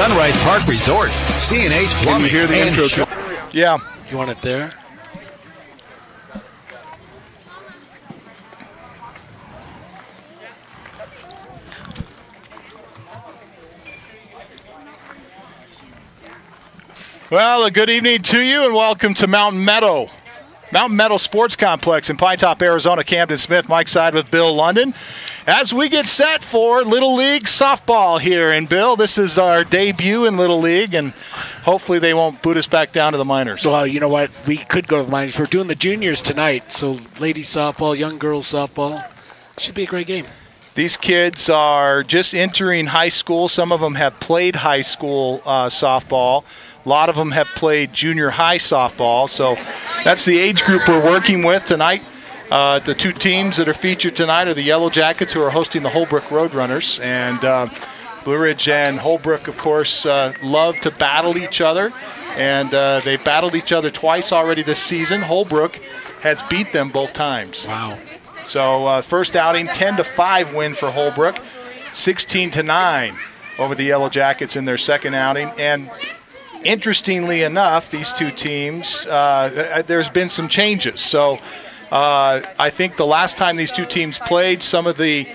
Sunrise Park Resort, C&H Plumbing. Can you hear the intro? Yeah. You want it there? Well, a good evening to you and welcome to Mountain Meadow Sports Complex in Pinetop, Arizona. Camden Smith, Mike Side with Bill London. As we get set for Little League softball here. And Bill, this is our debut in Little League, and hopefully they won't boot us back down to the minors. Well, you know what? We could go to the minors. We're doing the juniors tonight, so ladies softball, young girls softball. Should be a great game. These kids are just entering high school. Some of them have played high school softball. A lot of them have played junior high softball. So that's the age group we're working with tonight. The two teams that are featured tonight are the Yellow Jackets, who are hosting the Holbrook Roadrunners. And Blue Ridge and Holbrook, of course, love to battle each other. And they've battled each other twice already this season. Holbrook has beat them both times. Wow. So first outing, 10-5 win for Holbrook, 16-9 over the Yellow Jackets in their second outing. And interestingly enough, these two teams, there's been some changes. So I think the last time these two teams played, some of the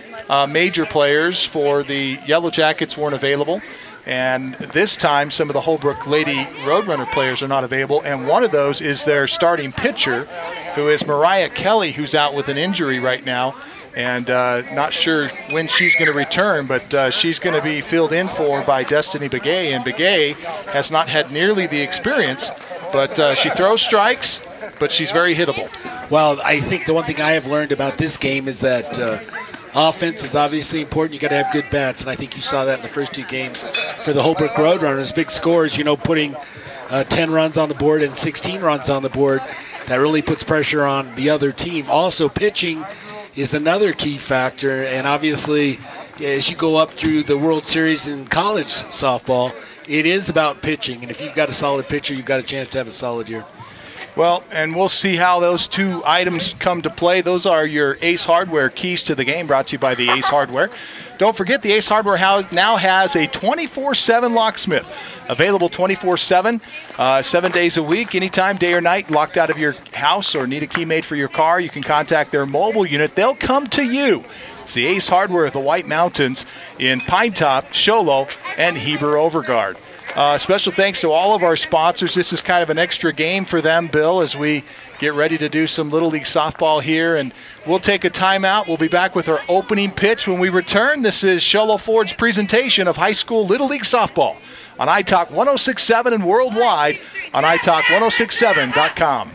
major players for the Yellow Jackets weren't available. And this time, some of the Holbrook Lady Roadrunner players are not available. And one of those is their starting pitcher, who is Mariah Kelly, who's out with an injury right now. And not sure when she's going to return, but she's going to be filled in for by Destiny Begay. And Begay has not had nearly the experience, but she throws strikes, but she's very hittable. Well, I think the one thing I have learned about this game is that offense is obviously important. You got to have good bats, and I think you saw that in the first two games for the Holbrook Roadrunners. Big scores, putting 10 runs on the board and 16 runs on the board. That really puts pressure on the other team. Also, pitching is another key factor, and obviously, as you go up through the World Series in college softball, it is about pitching, and if you've got a solid pitcher, you've got a chance to have a solid year. Well, and we'll see how those two items come to play. Those are your Ace Hardware keys to the game, brought to you by the Ace Hardware. Don't forget, the Ace Hardware house now has a 24/7 locksmith, available 24/7, 7 days a week, anytime, day or night. Locked out of your house or need a key made for your car, you can contact their mobile unit. They'll come to you. It's the Ace Hardware of the White Mountains in Pinetop, Show Low, and Heber Overguard. Special thanks to all of our sponsors. This is kind of an extra game for them, Bill, as we get ready to do some Little League softball here. And we'll take a timeout. We'll be back with our opening pitch when we return. This is Sholo Ford's presentation of high school Little League softball on iTalk 106.7 and worldwide on iTalk1067.com.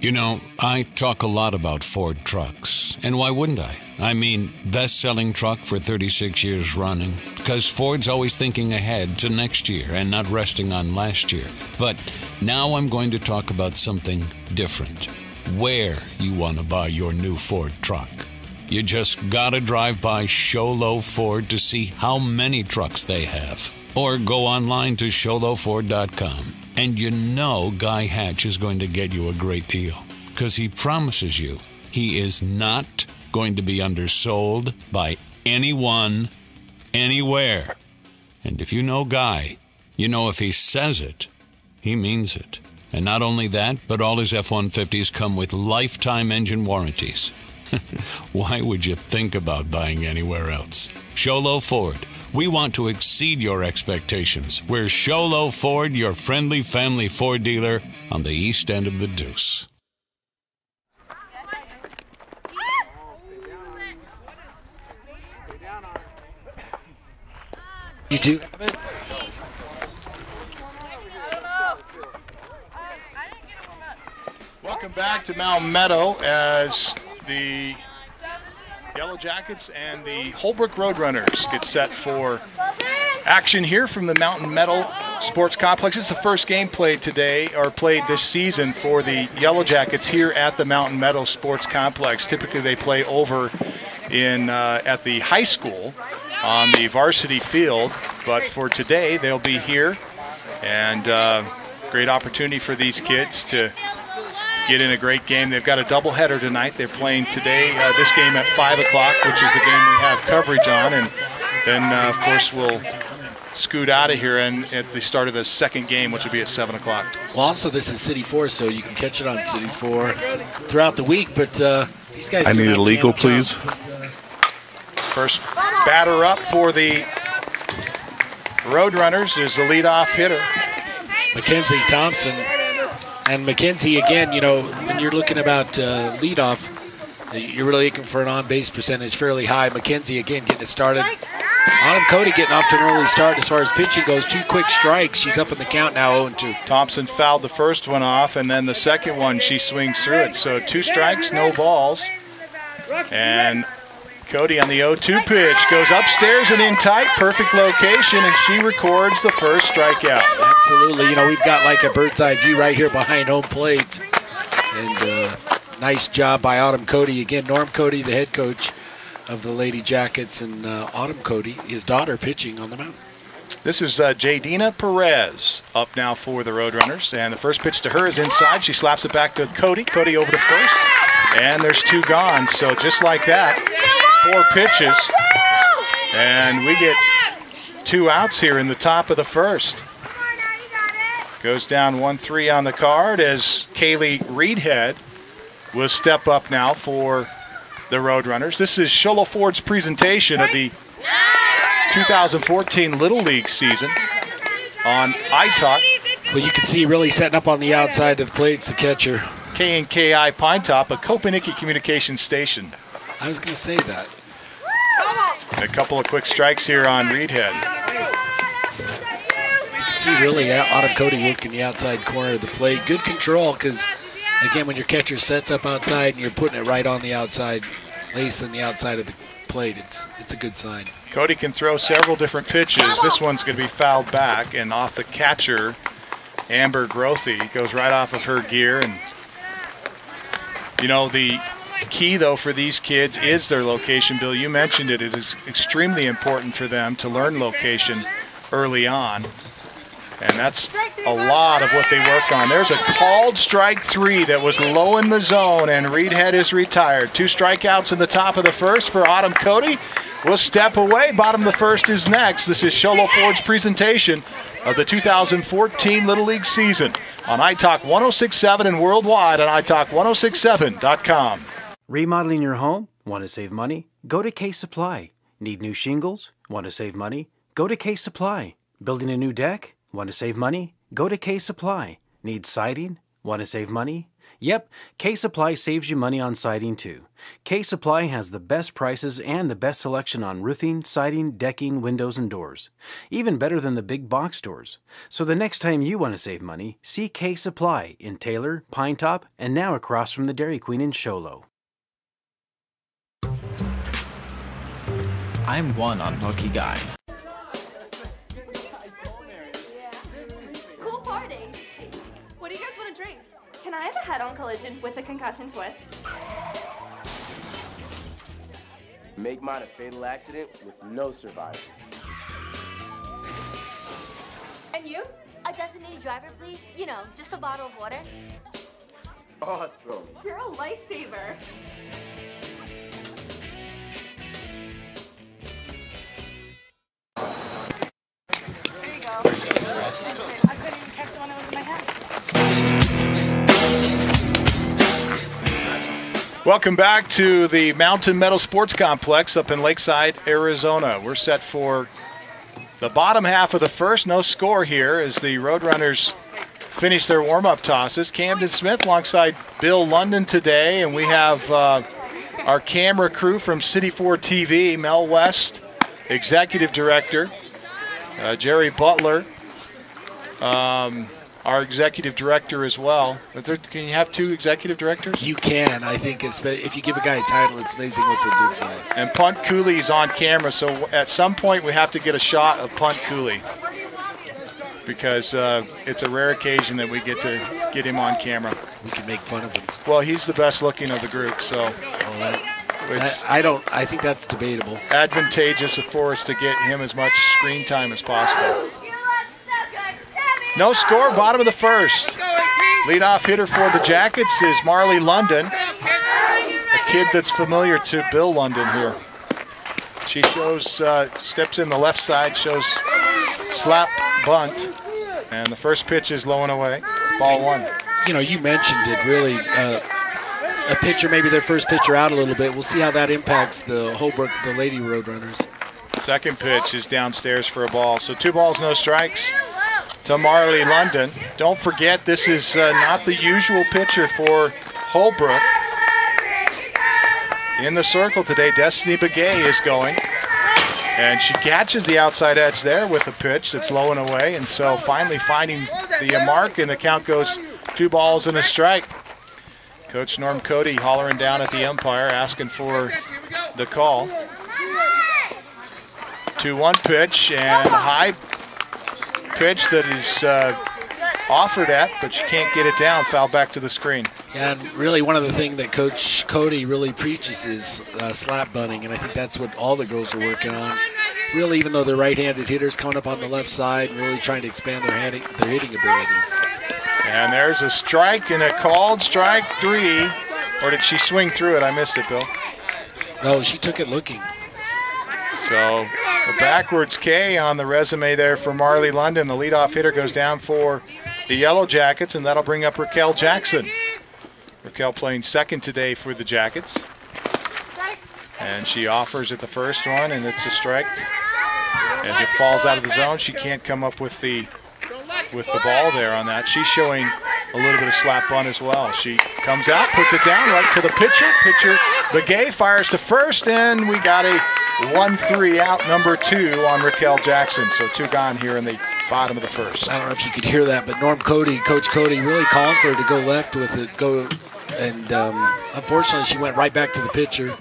You know, I talk a lot about Ford trucks, and why wouldn't I? I mean, best-selling truck for 36 years running, because Ford's always thinking ahead to next year and not resting on last year. But now I'm going to talk about something different. Where you want to buy your new Ford truck. You just gotta drive by Sholo Ford to see how many trucks they have. Or go online to sholoford.com. And you know Guy Hatch is going to get you a great deal, because he promises you he is not going to be undersold by anyone, anywhere. And if you know Guy, you know if he says it, he means it. And not only that, but all his F-150s come with lifetime engine warranties. Why would you think about buying anywhere else? Sholo Ford. We want to exceed your expectations. We're Sholo Ford, your friendly family Ford dealer on the east end of the Deuce. You do have it? Welcome back to Mountain Meadow as the Yellow Jackets and the Holbrook Roadrunners get set for action here from the Mountain Meadow Sports Complex. This is the first game played today, or played this season, for the Yellow Jackets here at the Mountain Meadow Sports Complex. Typically they play over in at the high school on the varsity field, but for today they'll be here, and great opportunity for these kids to get in a great game. They've got a doubleheader tonight. They're playing today, this game at 5 o'clock, which is the game we have coverage on, and then of course we'll scoot out of here and at the start of the second game, which will be at 7 o'clock. Well, also this is City 4, so you can catch it on City 4 throughout the week. But these guys. I need a legal, please. First batter up for the Roadrunners is the leadoff hitter, Mackenzie Thompson. And Mackenzie, again, you know, when you're looking about leadoff, you're really looking for an on-base percentage fairly high. Mackenzie, again, getting it started. Autumn Cody getting off to an early start as far as pitching goes. 2 quick strikes. She's up in the count now, 0-2. Thompson fouled the first one off, and then the second one she swings through it. So 2 strikes, no balls. And Cody on the 0-2 pitch goes upstairs and in tight, perfect location, and she records the first strikeout. Absolutely. You know, we've got like a bird's eye view right here behind home plate. And nice job by Autumn Cody. Again, Norm Cody, the head coach of the Lady Jackets, and Autumn Cody, his daughter, pitching on the mound. This is Jadina Perez up now for the Roadrunners, and the first pitch to her is inside. She slaps it back to Cody. Cody over to first, and there's 2 gone. So just like that, 4 pitches, and we get 2 outs here in the top of the first. Goes down 1-3 on the card as Kaylee Reedhead will step up now for the Roadrunners. This is Shola Ford's presentation of the 2014 Little League season on iTalk. Well, you can see really setting up on the outside of the plate. It's the catcher. K&KI Pinetop, a Kopaniki communications station. I was going to say that. And a couple of quick strikes here on Reedhead. You can see really Autumn Cody working the outside corner of the plate. Good control because, again, when your catcher sets up outside and you're putting it right on the outside, lacing the outside of the plate, it's a good sign. Cody can throw several different pitches. This one's going to be fouled back and off the catcher, Amber Grothy. Goes right off of her gear. And, you know, the key, though, for these kids is their location. Bill, you mentioned it. It is extremely important for them to learn location early on. And that's a lot of what they work on. There's a called strike 3 that was low in the zone, and Reedhead is retired. 2 strikeouts in the top of the first for Autumn Cody. We'll step away. Bottom of the first is next. This is Shola Ford's presentation of the 2014 Little League season on iTalk 106.7 and worldwide on iTalk1067.com. Remodeling your home? Want to save money? Go to Case Supply. Need new shingles? Want to save money? Go to Case Supply. Building a new deck? Want to save money? Go to Case Supply. Need siding? Want to save money? Yep, Case Supply saves you money on siding too. Case Supply has the best prices and the best selection on roofing, siding, decking, windows, and doors. Even better than the big box stores. So the next time you want to save money, see Case Supply in Taylor, Pinetop, and now across from the Dairy Queen in Sholo. I'm one unlucky guy. Cool party. What do you guys want to drink? Can I have a head-on collision with a concussion twist? Make mine a fatal accident with no survivors. And you? A designated driver, please. You know, just a bottle of water. Awesome. You're a lifesaver. There you go. Yes. I couldn't even catch the one that was in my hand. Welcome back to the Mountain Meadow Sports Complex up in Lakeside, Arizona. We're set for the bottom half of the first. No score here as the Roadrunners finish their warm-up tosses. Camden Smith alongside Bill London today, and we have our camera crew from City 4 TV, Mel West, Executive Director, Jerry Butler, our Executive Director as well. Can you have 2 Executive Directors? You can. I think if you give a guy a title, it's amazing what they'll do for you. And Punt Cooley's on camera, so at some point we have to get a shot of Punt Cooley because it's a rare occasion that we get to get him on camera. We can make fun of him. Well, he's the best looking of the group, so it's I think that's debatable. advantageous for us to get him as much screen time as possible. No score, bottom of the first. Leadoff hitter for the Jackets is Marley London, a kid that's familiar to Bill London here. She shows, steps in the left side, shows slap bunt. And the first pitch is low and away. Ball 1. You know, you mentioned it really. A pitcher, maybe their first pitcher out a little bit. We'll see how that impacts the Holbrook, the Lady Roadrunners. Second pitch is downstairs for a ball. So 2 balls, no strikes to Marley London. Don't forget, this is not the usual pitcher for Holbrook. In the circle today, Destiny Begay is going. And she catches the outside edge there with a pitch that's low and away. And so finally finding the mark, and the count goes 2 balls and a strike. Coach Norm Cody hollering down at the umpire, asking for the call. 2-1 pitch, and a high pitch that is offered at, but she can't get it down. Foul back to the screen. Yeah, and really one of the things that Coach Cody really preaches is slap bunting, and I think that's what all the girls are working on. Really, even though they're right-handed hitters, coming up on the left side and really trying to expand their hitting abilities. And there's a strike and a called strike 3. Or did she swing through it? I missed it, Bill. No, she took it looking. So a backwards K on the resume there for Marley London. The leadoff hitter goes down for the Yellow Jackets, and that'll bring up Raquel Jackson. Raquel playing second today for the Jackets. And she offers at the first one, and it's a strike. As it falls out of the zone, she can't come up with the ball there on that. She's showing a little bit of slap bunt as well. She comes out, puts it down right to the pitcher. Pitcher Begay fires to first, and we got a 1-3 out, number 2 on Raquel Jackson. So 2 gone here in the bottom of the first. I don't know if you could hear that, but Coach Cody really calling for her to go left with it. And unfortunately, she went right back to the pitcher.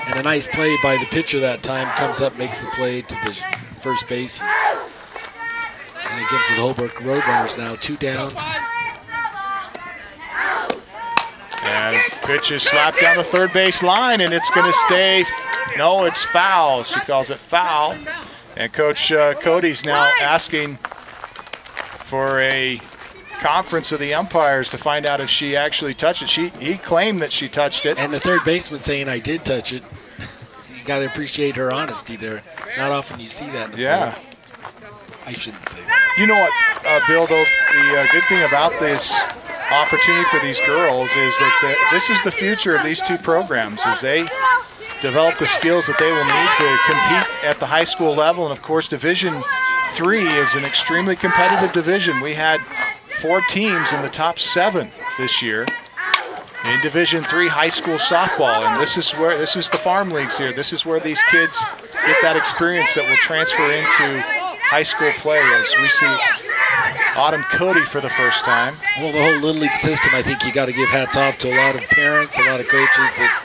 And a nice play by the pitcher that time, comes up, makes the play to the first base. And again for the Holbrook Roadrunners now, 2 down. And pitch is slapped down the third base line, and it's going to stay. No, it's foul. She calls it foul. And Coach Cody's now asking for a conference of the umpires to find out if she actually touched it. He claimed that she touched it. And the third baseman saying, I did touch it. You got to appreciate her honesty there. Not often you see that in the ball. I shouldn't say that. You know what, Bill, though, the good thing about this opportunity for these girls is that this is the future of these 2 programs, as they develop the skills that they will need to compete at the high school level. And, of course, Division III is an extremely competitive division. We had 4 teams in the top 7 this year in Division III high school softball, and this is the farm leagues here. This is where these kids get that experience that will transfer into high school play, as we see Autumn Cody for the first time. Well, the whole Little League system, I think you got to give hats off to a lot of parents, a lot of coaches that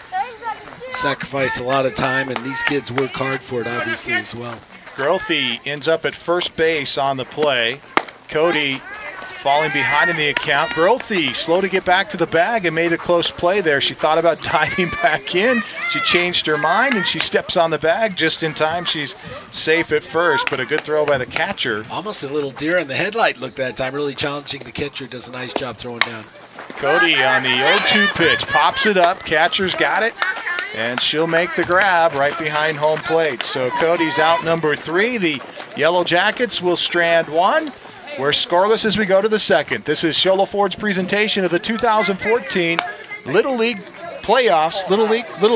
sacrifice a lot of time, and these kids work hard for it, obviously, as well. Grothy ends up at first base on the play. Cody falling behind in the account. Grothy slow to get back to the bag and made a close play there. She thought about diving back in. She changed her mind, and she steps on the bag just in time. She's safe at first, but a good throw by the catcher. Almost a little deer in the headlight look that time. Really challenging the catcher. Does a nice job throwing down. Cody on the 0-2 pitch. Pops it up. Catcher's got it, and she'll make the grab right behind home plate. So Cody's out number 3. The Yellow Jackets will strand 1. We're scoreless as we go to the second. This is Shola Ford's presentation of the 2014 Little League playoffs, Little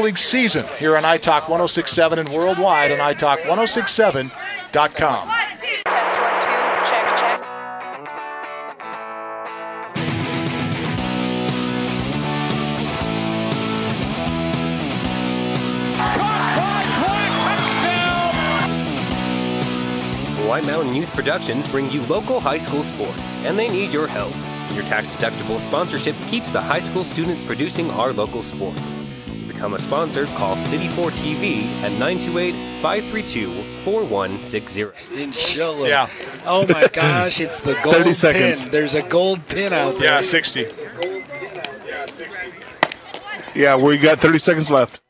League season here on iTalk 106.7 and worldwide on iTalk1067.com. Test 1, 2, check, check. White Mountain Youth Productions bring you local high school sports, and they need your help. Your tax-deductible sponsorship keeps the high school students producing our local sports. To become a sponsor, call City4TV at 928-532-4160. Inshallah. Yeah. Oh my gosh, it's the gold 30 seconds. pin. There's a gold pin out there. Yeah, 60. Yeah, we got 30 seconds left.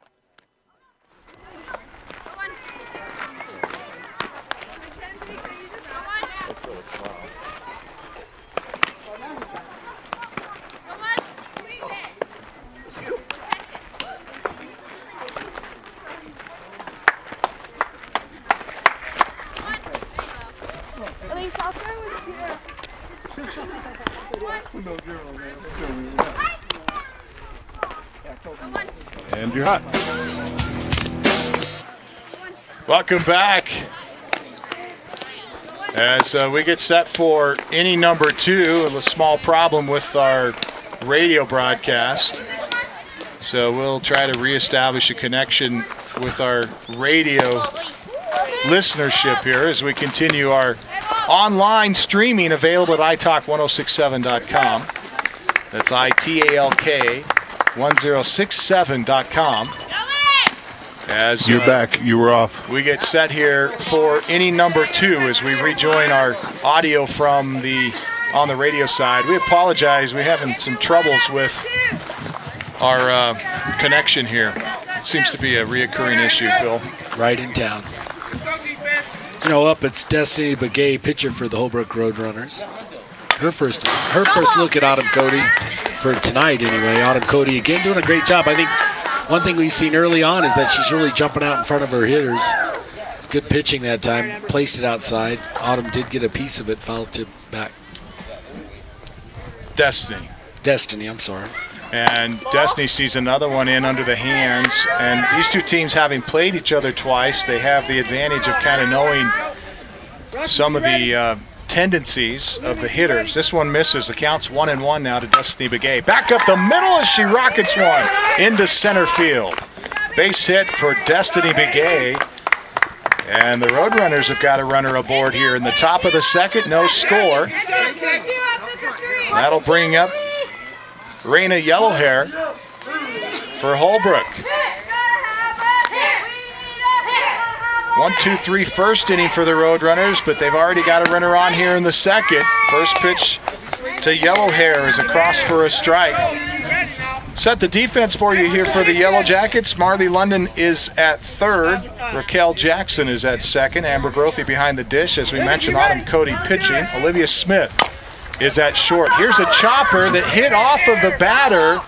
And you're hot. Welcome back. As we get set for inning number 2, a small problem with our radio broadcast. So we'll try to reestablish a connection with our radio listenership here as we continue our online streaming available at italk1067.com. That's ITALK1067.com. As you're back, you were off. We get set here for inning number 2 as we rejoin our audio from on the radio side. We apologize. We're having some troubles with our connection here. It seems to be a reoccurring issue, Bill. Right in town. You know, up it's Destiny Begay, pitcher for the Holbrook Roadrunners. Her first look at Autumn Cody for tonight anyway. Autumn Cody again doing a great job. I think one thing we've seen early on is that she's really jumping out in front of her hitters. Good pitching that time. Placed it outside. Autumn did get a piece of it, foul tip back. Destiny, I'm sorry. And Destiny sees another one in under the hands. And these two teams, having played each other twice, they have the advantage of kind of knowing some of the tendencies of the hitters. This one misses. The count's 1-1 now to Destiny Begay. Back up the middle as she rockets one into center field. Base hit for Destiny Begay. And the Roadrunners have got a runner aboard here in the top of the second. No score. That'll bring up Raina Yellowhair for Holbrook. 1-2-3 first inning for the Roadrunners, but they've already got a runner on here in the second. First pitch to Yellowhair is across for a strike. Set the defense for you here for the Yellow Jackets. Marley London is at third. Raquel Jackson is at second. Amber Grothy behind the dish. As we mentioned, Autumn Cody pitching. Olivia Smith is at short. Here's a chopper that hit off of the batter,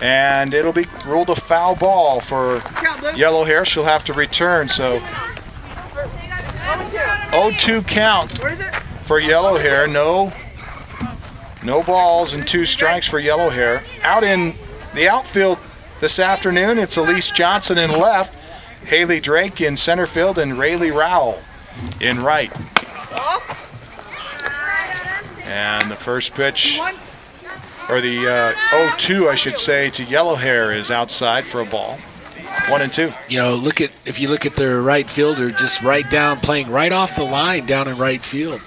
and it'll be ruled a foul ball for Yellowhair. She'll have to return, so 0-2 count for Yellowhair. No balls and 2 strikes for Yellowhair. Out in the outfield this afternoon, it's Elise Johnson in left, Haley Drake in center field, and Rayleigh Rowell in right. And the first pitch, or the 0-2, I should say, to Yellowhair is outside for a ball. 1-2. You know, if you look at their right fielder, just right down, playing right off the line down in right field.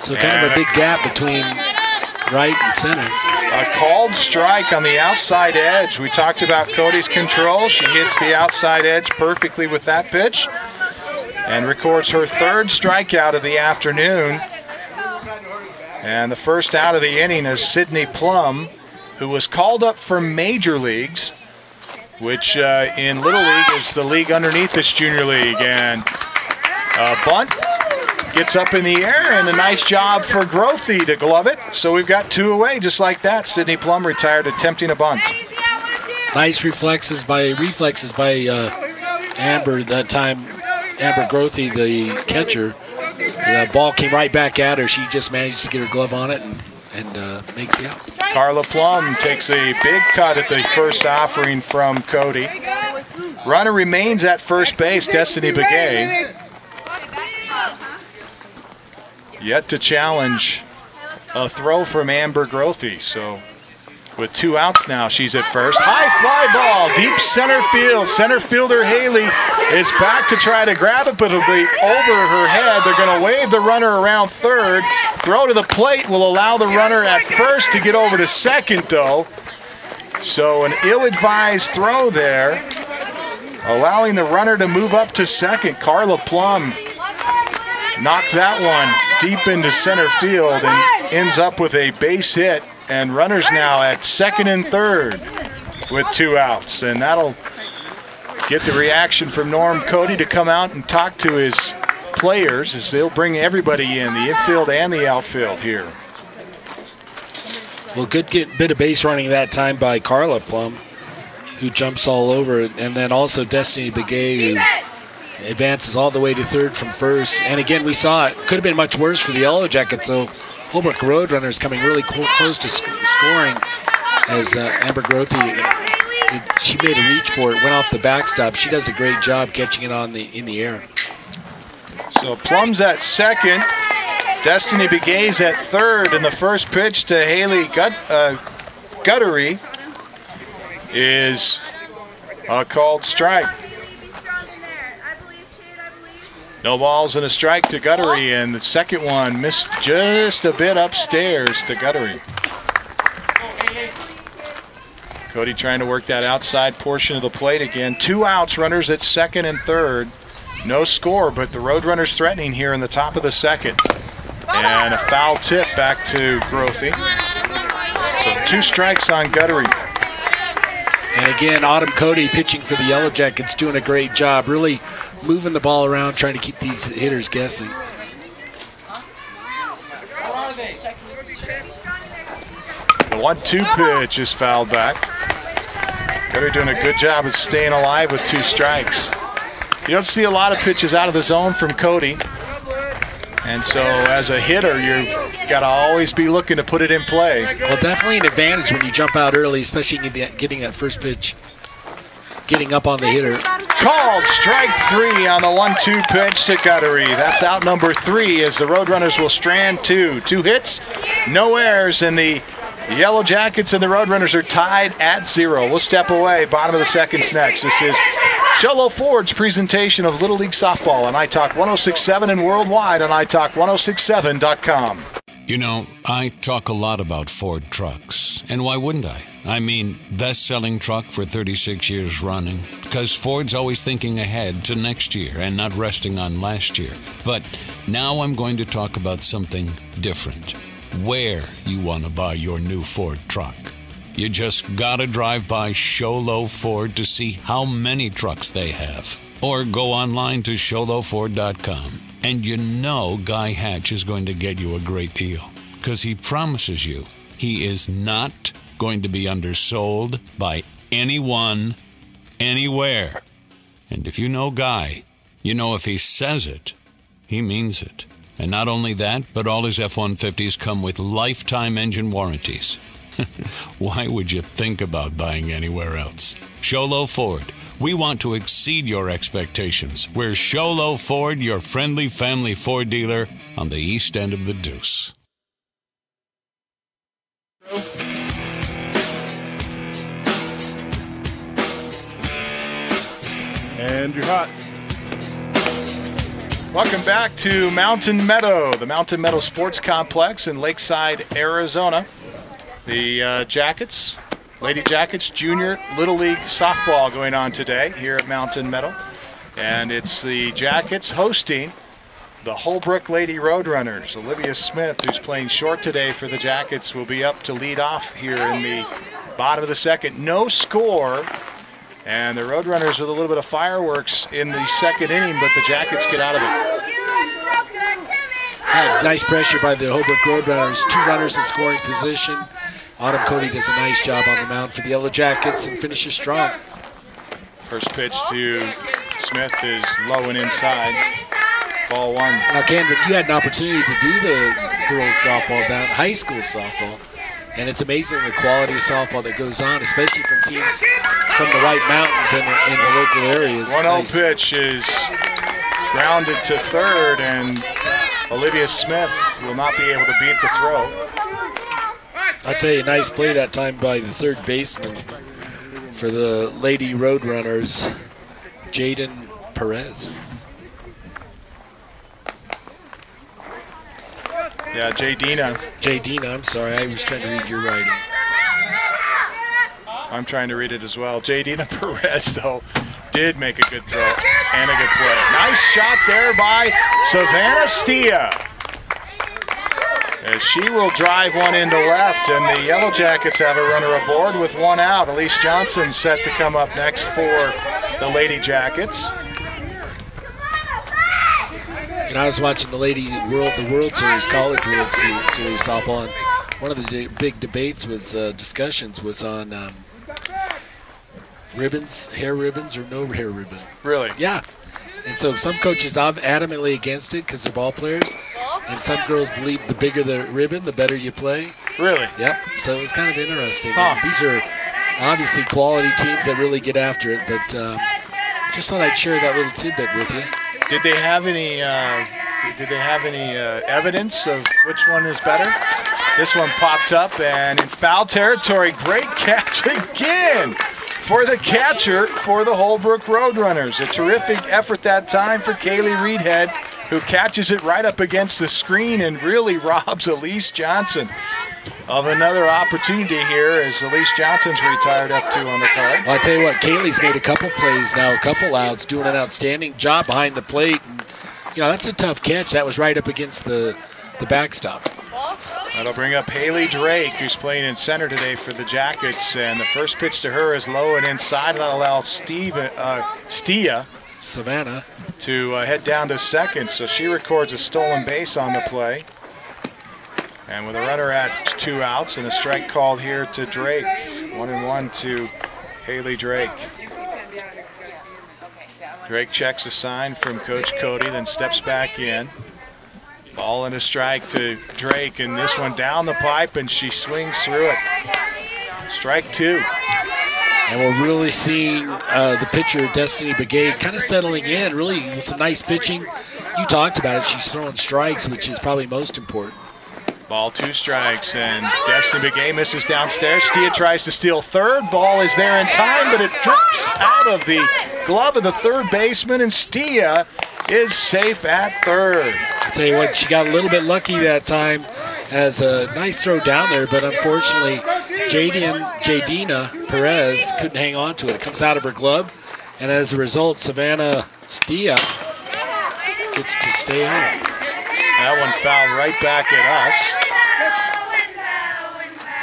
So kind of a big gap between right and center. A called strike on the outside edge. We talked about Cody's control. She hits the outside edge perfectly with that pitch and records her 3rd strikeout of the afternoon. And the first out of the inning is Sydney Plum, who was called up for major leagues, which in Little League is the league underneath this junior league. And a bunt gets up in the air, and a nice job for Grothy to glove it. So we've got 2 away just like that. Sydney Plum retired attempting a bunt. Nice reflexes by Amber that time. Amber Grothy, the catcher. The ball came right back at her. She just managed to get her glove on it and makes the out. Carla Plum takes a big cut at the first offering from Cody. Runner remains at first base, Destiny Begay. Yet to challenge a throw from Amber Grothy. So with 2 outs now, she's at first. High fly ball, deep center field. Center fielder Haley is back to try to grab it, but it'll be over her head. They're going to wave the runner around third. Throw to the plate will allow the runner at first to get over to second, though. So an ill-advised throw there, allowing the runner to move up to second. Carla Plum knocked that one deep into center field and ends up with a base hit. And runners now at second and third with 2 outs. And that'll get the reaction from Norm Cody to come out and talk to his players as they'll bring everybody in, the infield and the outfield here. Well, good bit of base running that time by Carla Plum, who jumps all over it. And then also Destiny Begay, who advances all the way to third from first. And again, we saw it could have been much worse for the Yellow Jackets, so Holbrook Roadrunners coming really close to scoring as Amber Grothy she made a reach for it, went off the backstop. She does a great job catching it in the air. So Plum's at second. Destiny Begay's at third. And the first pitch to Haley Guttery is a called strike. No balls and a strike to Guttery, and the second one missed just a bit upstairs to Guttery. Cody trying to work that outside portion of the plate again. 2 outs, runners at second and third. No score, but the Roadrunners threatening here in the top of the second. And a foul tip back to Grothy. So 2 strikes on Guttery. And again, Autumn Cody pitching for the Yellow Jackets, doing a great job, really moving the ball around, trying to keep these hitters guessing. The 1-2 pitch is fouled back. Guttery doing a good job of staying alive with 2 strikes. You don't see a lot of pitches out of the zone from Cody. And so as a hitter, you've got to always be looking to put it in play. Well, definitely an advantage when you jump out early, especially getting that first pitch, getting up on the hitter. Called strike 3 on the 1-2 pitch to Guttery. That's out number 3 as the Roadrunners will strand 2. 2 hits, no errors, and the Yellow Jackets and the Roadrunners are tied at 0. We'll step away. Bottom of the second's next. This is Sholo Ford's presentation of Little League Softball on iTalk 106.7 and worldwide on iTalk1067.com. You know, I talk a lot about Ford trucks, and why wouldn't I? I mean, best-selling truck for 36 years running, because Ford's always thinking ahead to next year and not resting on last year. But now I'm going to talk about something different. Where you want to buy your new Ford truck. You just gotta drive by Sholo Ford to see how many trucks they have. Or go online to sholoford.com. And you know Guy Hatch is going to get you a great deal. Because he promises you he is not going to be undersold by anyone, anywhere. And if you know Guy, you know if he says it, he means it. And not only that, but all his F-150s come with lifetime engine warranties. Why would you think about buying anywhere else? Sholo Ford. We want to exceed your expectations. We're Sholo Ford, your friendly family Ford dealer on the east end of the Deuce. And you're hot. Welcome back to Mountain Meadow, the Mountain Meadow Sports Complex in Lakeside, Arizona. The Jackets, Lady Jackets Junior Little League Softball going on today here at Mountain Meadow. And it's the Jackets hosting the Holbrook Lady Roadrunners. Olivia Smith, who's playing short today for the Jackets, will be up to lead off here in the bottom of the second. No score. And the Roadrunners with a little bit of fireworks in the second inning, but the Jackets get out of it. Nice pressure by the Holbrook Roadrunners. 2 runners in scoring position. Autumn Cody does a nice job on the mound for the Yellow Jackets and finishes strong. First pitch to Smith is low and inside. Ball 1. Now, Camden, you had an opportunity to do the girls softball down, high school softball. And it's amazing the quality of softball that goes on, especially from teams from the White Mountains and in the local areas. 1-0 nice. Pitch is grounded to third, and Olivia Smith will not be able to beat the throw. I'll tell you, nice play that time by the third baseman for the Lady Roadrunners, Jaden Perez. Yeah, J-Dina. J-Dina, I'm sorry. I was trying to read your writing. I'm trying to read it as well. J-Dina Perez, though, did make a good throw and a good play. Nice shot there by Savannah Stia. As she will drive one into left, and the Yellow Jackets have a runner aboard with 1 out. Elise Johnson set to come up next for the Lady Jackets. And I was watching the World Series, College World Series softball, and one of the big debates was discussions was on ribbons, hair ribbons, or no hair ribbon. Really? Yeah. And so some coaches are adamantly against it because they're ball players, and some girls believe the bigger the ribbon, the better you play. Really? Yep. So it was kind of interesting. Huh. These are Obviously, quality teams that really get after it, but just thought I'd share that little tidbit with you. Did they have any? Evidence of which one is better? This one popped up and in foul territory. Great catch again for the catcher for the Holbrook Roadrunners. A terrific effort that time for Kaylee Reedhead, who catches it right up against the screen and really robs Elise Johnson of another opportunity here as Elise Johnson's retired up 2 on the card. Well, I'll tell you what, Kaylee's made a couple plays now, a couple outs, doing an outstanding job behind the plate. And, you know, that's a tough catch. That was right up against the backstop. That'll bring up Haley Drake, who's playing in center today for the Jackets. And the first pitch to her is low and inside. That'll allow Savannah to head down to second. So she records a stolen base on the play. And with a runner at 2 outs and a strike called here to Drake. 1-1 to Haley Drake. Drake checks a sign from Coach Cody, then steps back in. Ball and a strike to Drake, and this one down the pipe, and she swings through it. Strike 2. And we're really seeing the pitcher, Destiny Begay, kind of settling in, really with some nice pitching. You talked about it. She's throwing strikes, which is probably most important. Ball 2 strikes, and Destiny Begay misses downstairs. Stia tries to steal third. Ball is there in time, but it drips out of the glove of the third baseman, and Stia is safe at third. I'll tell you what, she got a little bit lucky that time as a nice throw down there, but unfortunately, Jadina Perez couldn't hang on to it. It comes out of her glove, and as a result, Savannah Stia gets to stay on. That one fouled right back at us.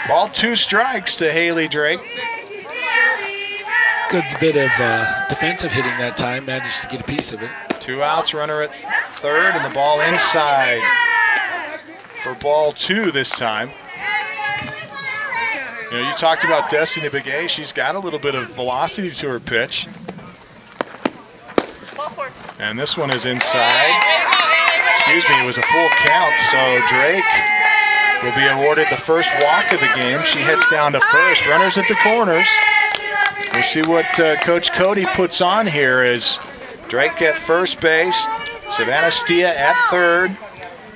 Ball 2 strikes to Haley Drake. Good bit of defensive hitting that time, managed to get a piece of it. 2 outs, runner at third, and the ball inside for ball 2 this time. You know, you talked about Destiny Begay. She's got a little bit of velocity to her pitch. And this one is inside. Excuse me, it was a full count, so Drake will be awarded the first walk of the game. She heads down to first. Runners at the corners. We'll see what Coach Cody puts on here as Drake at first base, Savannah Stia at third,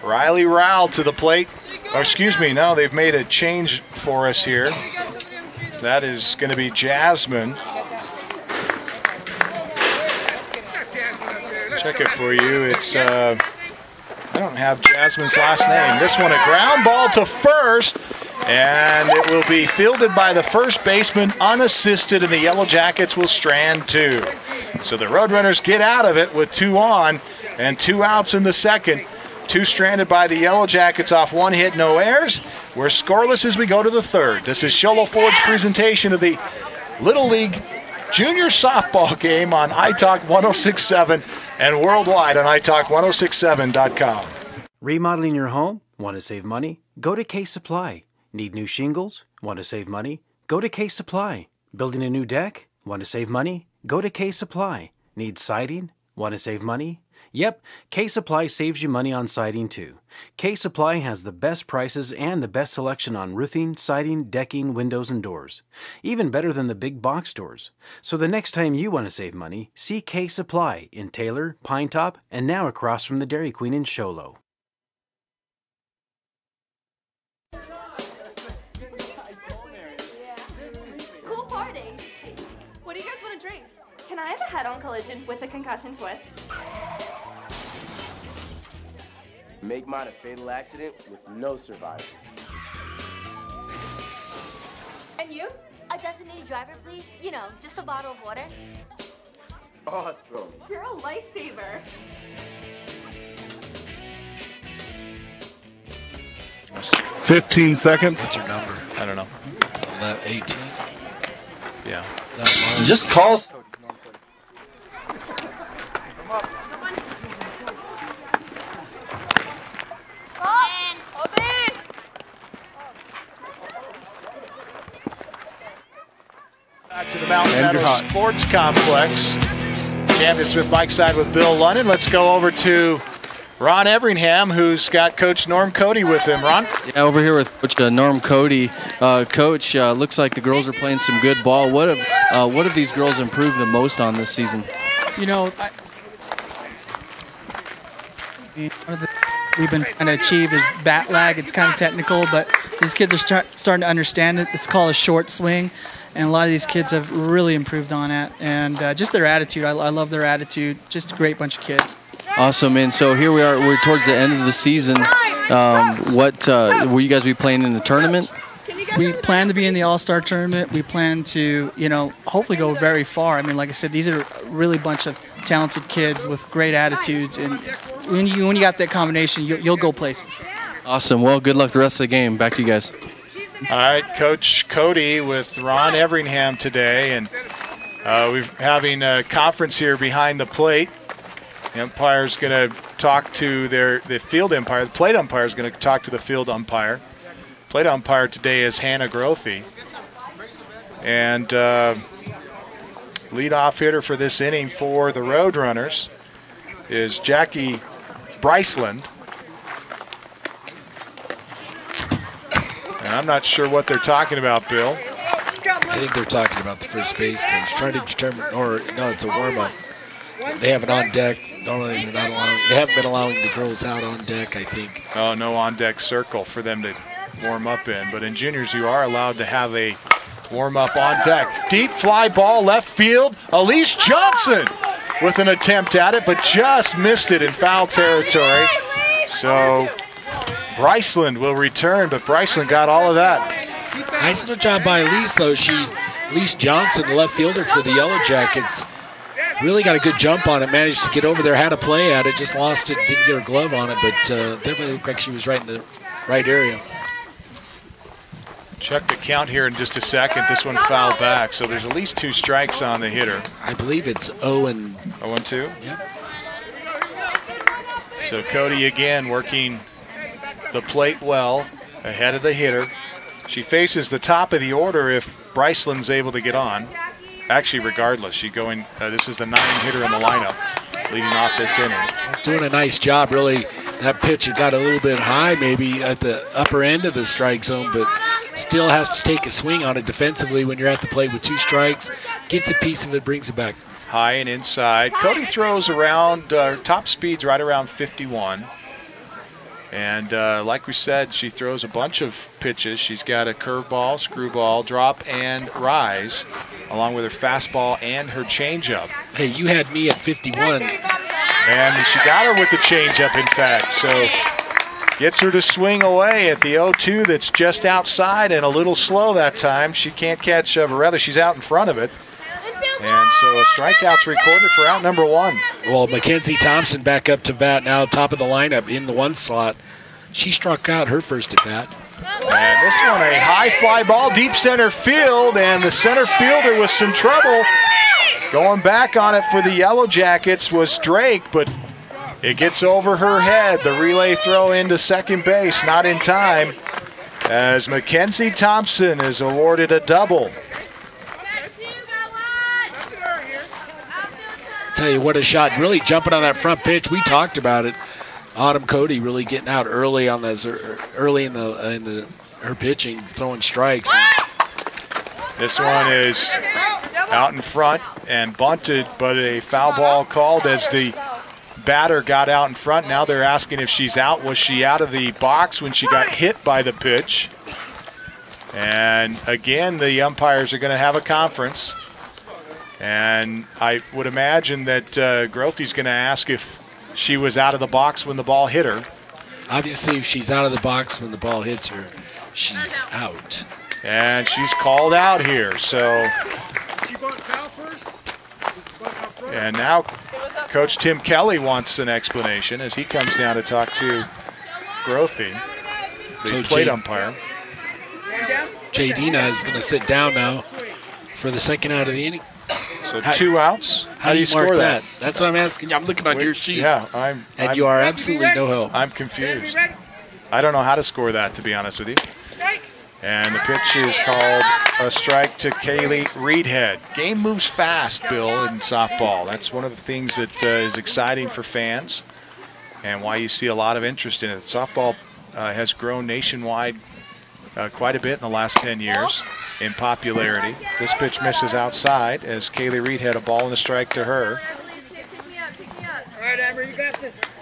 Riley Rowell to the plate. Oh, excuse me, no, they've made a change for us here. That is going to be Jasmine. Check it for you. It's I don't have Jasmine's last name. This one a ground ball to first, and it will be fielded by the first baseman unassisted, and the Yellow Jackets will strand 2. So the Roadrunners get out of it with 2 on and 2 outs in the second. 2 stranded by the Yellow Jackets off 1 hit, no errors. We're scoreless as we go to the third. This is Shoalo Ford's presentation of the Little League Junior Softball game on iTalk 106.7 and worldwide on iTalk1067.com. Remodeling your home? Want to save money? Go to Case Supply. Need new shingles? Want to save money? Go to Case Supply. Building a new deck? Want to save money? Go to Case Supply. Need siding? Want to save money? Yep, Case Supply saves you money on siding too. Case Supply has the best prices and the best selection on roofing, siding, decking, windows, and doors. Even better than the big box stores. So the next time you want to save money, see Case Supply in Taylor, Pinetop, and now across from the Dairy Queen in Shoalo. Cool party. What do you guys want to drink? Can I have a head-on collision with a concussion twist? Make mine a fatal accident with no survivors. And you? A designated driver, please. You know, just a bottle of water. Awesome. You're a lifesaver. $15 seconds. What's your number? I don't know. 18. Yeah. Just call. Back to the Mountain Meadow Sports Complex. Candace with Mike Side with Bill London. Let's go over to Ron Everingham, who's got Coach Norm Cody with him. Ron? Yeah, over here with Coach Norm Cody. Coach, looks like the girls are playing some good ball. What have these girls improved the most on this season? You know, we've been trying to achieve is bat lag. It's kind of technical, but these kids are starting to understand it. It's called a short swing, and a lot of these kids have really improved on it. And just their attitude, I love their attitude. Just a great bunch of kids. Awesome, and so here we are. We're towards the end of the season. Will you guys be playing in the tournament? We plan to be in the All-Star tournament. We plan to, hopefully go very far. I mean, like I said, these are really bunch of talented kids with great attitudes, and when you got that combination, you'll go places. Awesome. Well, good luck the rest of the game. Back to you guys. All right, Coach Cody with Ron Everingham today, and we're having a conference here behind the plate. The umpire's going to talk to the field umpire. The plate umpire is going to talk to the field umpire. Plate umpire today is Hannah Grothe. And leadoff hitter for this inning for the Roadrunners is Jackie Bryceland. And I'm not sure what they're talking about, Bill. I think they're talking about the first base coach, trying to determine, or no, it's a warm-up. They have it on deck. Normally they're not allowing. They haven't been allowing the girls out on deck, I think. Oh, no on-deck circle for them to warm up in. But in juniors, you are allowed to have a warm-up on deck. Deep fly ball left field. Elise Johnson with an attempt at it, but just missed it in foul territory. So Bryceland will return, but Bryceland got all of that. Nice little job by Elise, though. Elise Johnson, the left fielder for the Yellow Jackets, really got a good jump on it, managed to get over there, had a play at it, just lost it, didn't get her glove on it, but definitely looked like she was right in the right area. Check the count here in just a second. This one fouled back, so there's at least 2 strikes on the hitter. I believe it's 0-2. 0-2? Yep. So Cody again working the plate well ahead of the hitter. She faces the top of the order if Bryceland's able to get on. Actually, regardless, she's going. This is the 9th hitter in the lineup, leading off this inning. Doing a nice job, really. That pitch, it got a little bit high, maybe at the upper end of the strike zone, but still has to take a swing on it defensively when you're at the plate with 2 strikes. Gets a piece of it, brings it back. High and inside. Cody throws around top speeds right around 51. And like we said, she throws a bunch of pitches. She's got a curveball, screwball, drop, and rise, along with her fastball and her changeup. Hey, you had me at 51. And she got her with the changeup, in fact. So gets her to swing away at the 0-2 that's just outside and a little slow that time. She can't catch, but rather she's out in front of it. And so a strikeout's recorded for out number 1. Well, Mackenzie Thompson back up to bat now, top of the lineup in the 1 slot. She struck out her first at bat. And this one, a high fly ball, deep center field, and the center fielder with some trouble. Going back on it for the Yellow Jackets was Drake, but it gets over her head. The relay throw into second base, not in time, as Mackenzie Thompson is awarded a double. Tell you what a shot, really jumping on that front pitch. We talked about it. Autumn Cody really getting out early on this, early in her pitching, throwing strikes. This one is out in front and bunted, but a foul ball called as the batter got out in front. Now they're asking if she's out. Was she out of the box when she got hit by the pitch? And again, the umpires are going to have a conference. And I would imagine that Grothe's going to ask if she was out of the box when the ball hit her. Obviously, if she's out of the box when the ball hits her, she's out. And she's called out here. So, and now Coach Tim Kelly wants an explanation as he comes down to talk to Grothe, the plate umpire. Jay Dina is going to sit down now for the second out of the inning. So 2 outs. How do you score that? That's what I'm asking you. I'm looking on your sheet. Yeah, you are absolutely no help. I'm confused. I don't know how to score that, to be honest with you. And the pitch is called a strike to Kaylee Reedhead. Game moves fast, Bill, in softball. That's one of the things that is exciting for fans. and why you see a lot of interest in it. Softball has grown nationwide quite a bit in the last 10 years in popularity. This pitch misses outside as Kaylee Reed had a ball and a strike to her.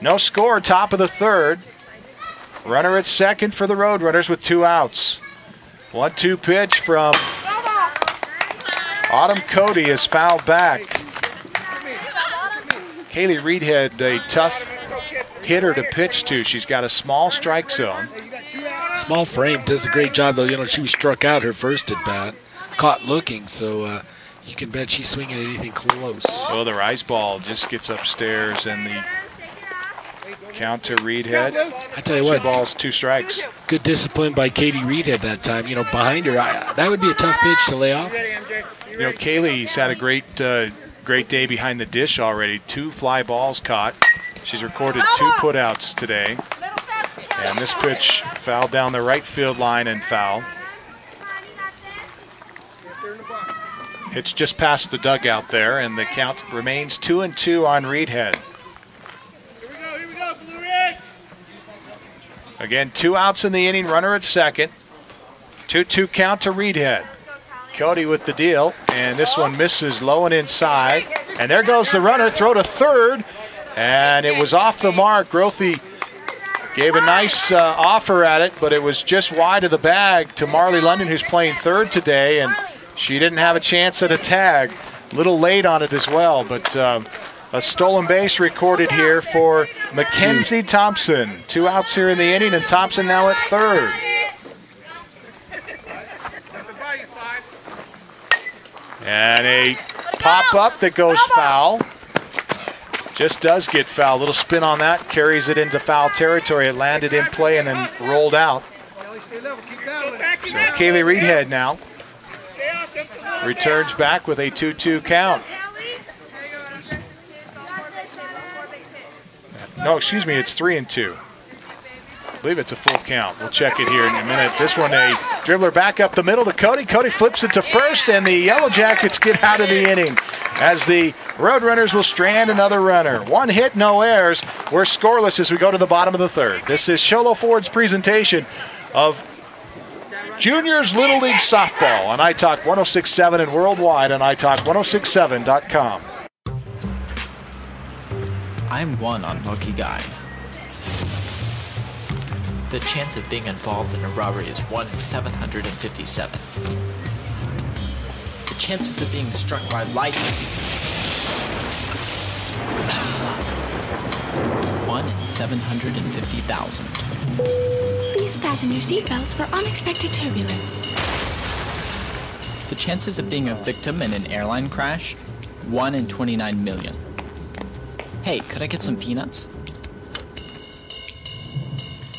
No score, top of the third. Runner at second for the Roadrunners with 2 outs. 1-2 pitch from Autumn Cody is fouled back. Kaylee Reed had a tough hitter to pitch to. She's got a small strike zone. Small frame, does a great job though. You know, she was struck out her first at bat, caught looking, so you can bet she's swinging at anything close. So the rise ball just gets upstairs and the count to Reedhead. I tell you what, 2 balls, 2 strikes. Good discipline by Katie Reedhead that time. You know, behind her, that would be a tough pitch to lay off. You know, Kaylee's had a great day behind the dish already. 2 fly balls caught. She's recorded 2 putouts today. And this pitch fouled down the right field line and foul. It's just past the dugout there, and the count remains 2-2 on Reedhead. Again, 2 outs in the inning, runner at second. 2-2 count to Reedhead. Cody with the deal, and this one misses low and inside. And there goes the runner, throw to third, and it was off the mark. Grothe gave a nice offer at it, but it was just wide of the bag to Marley London, who's playing third today, and she didn't have a chance at a tag. A little late on it as well, but a stolen base recorded here for Mackenzie Thompson. 2 outs here in the inning, and Thompson now at third. And a pop-up that goes foul. Just does get foul. Little spin on that, carries it into foul territory. It landed in play and then rolled out. So Kaylee Reedhead now returns back with a 2-2 count. No, excuse me, it's 3-2. I believe it's a full count. We'll check it here in a minute. This one, a dribbler back up the middle to Cody. Cody flips it to first, and the Yellow Jackets get out of the inning as the Roadrunners will strand another runner. 1 hit, no errors. We're scoreless as we go to the bottom of the third. This is Sholo Ford's presentation of Juniors Little League Softball on iTalk 106.7 and worldwide on iTalk1067.com. I'm one unlucky guy. The chance of being involved in a robbery is 1 in 757. The chances of being struck by lightning. 1 in 750,000. Please fasten your seatbelts for unexpected turbulence. The chances of being a victim in an airline crash? 1 in 29 million. Hey, could I get some peanuts?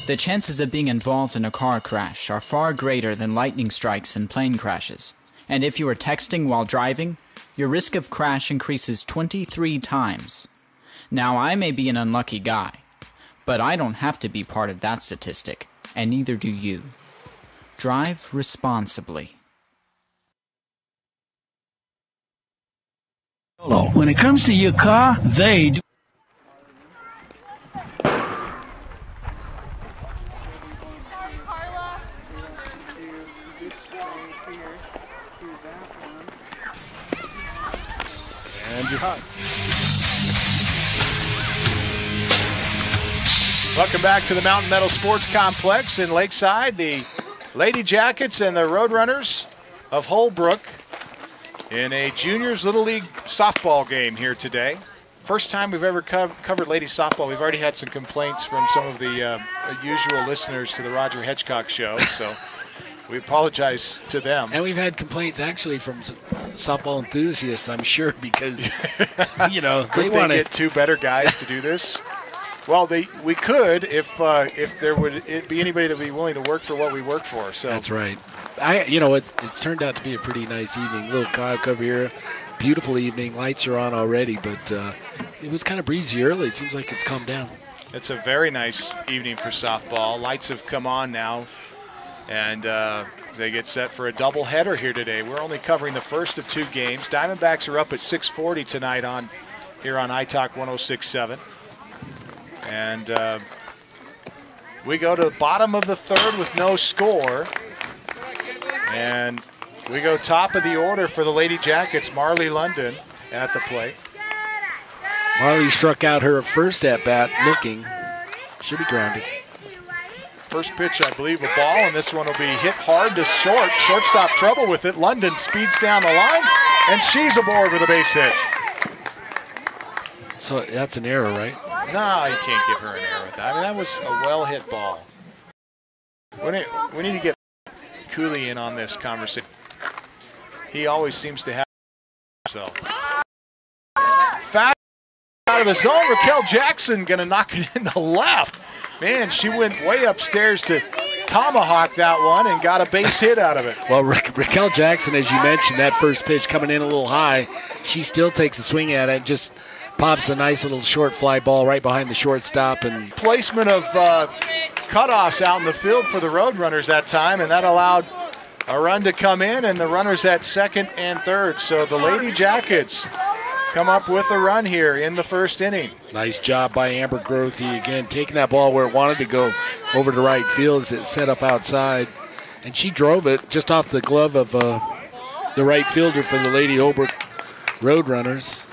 The chances of being involved in a car crash are far greater than lightning strikes and plane crashes. And if you are texting while driving, your risk of crash increases 23 times. Now, I may be an unlucky guy, but I don't have to be part of that statistic, and neither do you. Drive responsibly. When it comes to your car, they do. And you're hot. Welcome back to the Mountain Meadow Sports Complex in Lakeside. The Lady Jackets and the Roadrunners of Holbrook in a Juniors Little League softball game here today. First time we've ever covered lady softball. We've already had some complaints from some of the usual listeners to the Roger Hedgecock show, so we apologize to them. And we've had complaints actually from some softball enthusiasts, I'm sure, because, you know, they want to get 2 better guys to do this. Well, we could if there would be anybody that would be willing to work for what we work for. So that's right. It's turned out to be a pretty nice evening. Little kayak over here, beautiful evening. Lights are on already, but it was kind of breezy early. It seems like it's calmed down. It's a very nice evening for softball. Lights have come on now, and they get set for a doubleheader here today. We're only covering the first of 2 games. Diamondbacks are up at 6:40 tonight here on iTalk 106.7. And we go to the bottom of the third with no score. And we go top of the order for the Lady Jackets, Marley London at the plate. Marley struck out her first at-bat looking. Should be grounded. First pitch, I believe, a ball, and this one will be hit hard to short. Shortstop trouble with it. London speeds down the line, and she's aboard with a base hit. So that's an error, right? No, you can't give her an error with that. I mean, that was a well-hit ball. We need to get Cooley in on this conversation. He always seems to have so. Fast out of the zone, Raquel Jackson gonna knock it in the left. Man, she went way upstairs to tomahawk that one and got a base hit out of it. Well, Raquel Jackson, as you mentioned, that first pitch coming in a little high, she still takes a swing at it, just pops a nice little short fly ball right behind the shortstop. And placement of cutoffs out in the field for the Roadrunners that time, and that allowed a run to come in, and the runners at second and third. So the Lady Jackets come up with a run here in the first inning. Nice job by Amber Grothe again, taking that ball where it wanted to go over to right field as it set up outside. And she drove it just off the glove of the right fielder for the Lady Holbrook Roadrunners.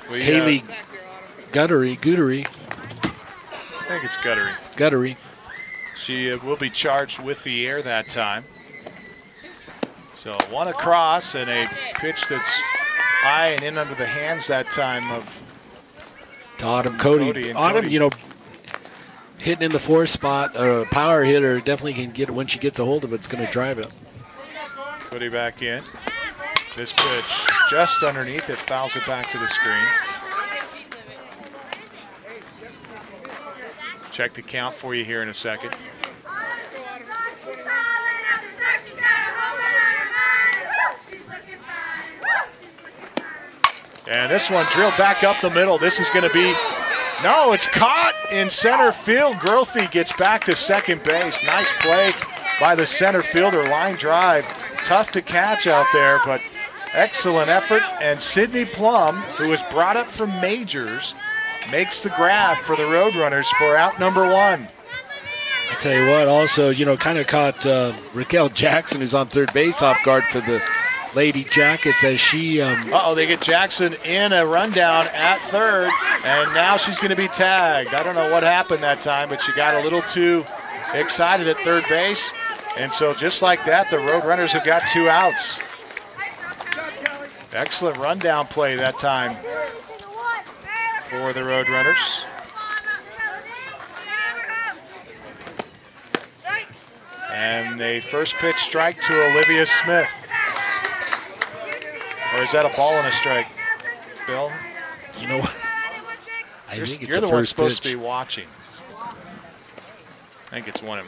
Haley Goodery. I think it's Guttery. Guttery. She will be charged with the air that time. So one across and a pitch that's high and in under the hands that time of to Autumn Cody. Autumn, hitting in the fourth spot, a power hitter, definitely can get it when she gets a hold of it. It's going to drive it. Cody back in. This pitch just underneath it, fouls it back to the screen. Check the count for you here in a second. And this one drilled back up the middle. This is going to be, no, it's caught in center field. Grothe gets back to second base. Nice play by the center fielder, line drive. Tough to catch out there, but excellent effort. And Sydney Plum, who was brought up from majors, makes the grab for the Roadrunners for out number one. I tell you what, also, kind of caught Raquel Jackson, who's on third base, off guard for the Lady Jackets as she... they get Jackson in a rundown at third, and now she's going to be tagged. I don't know what happened that time, but she got a little too excited at third base. And so just like that, the Roadrunners have got 2 outs. Excellent rundown play that time for the Roadrunners. And a first pitch strike to Olivia Smith. Or is that a ball and a strike, Bill? You know what? I think it's you're the one supposed to be watching. I think it's 1-1.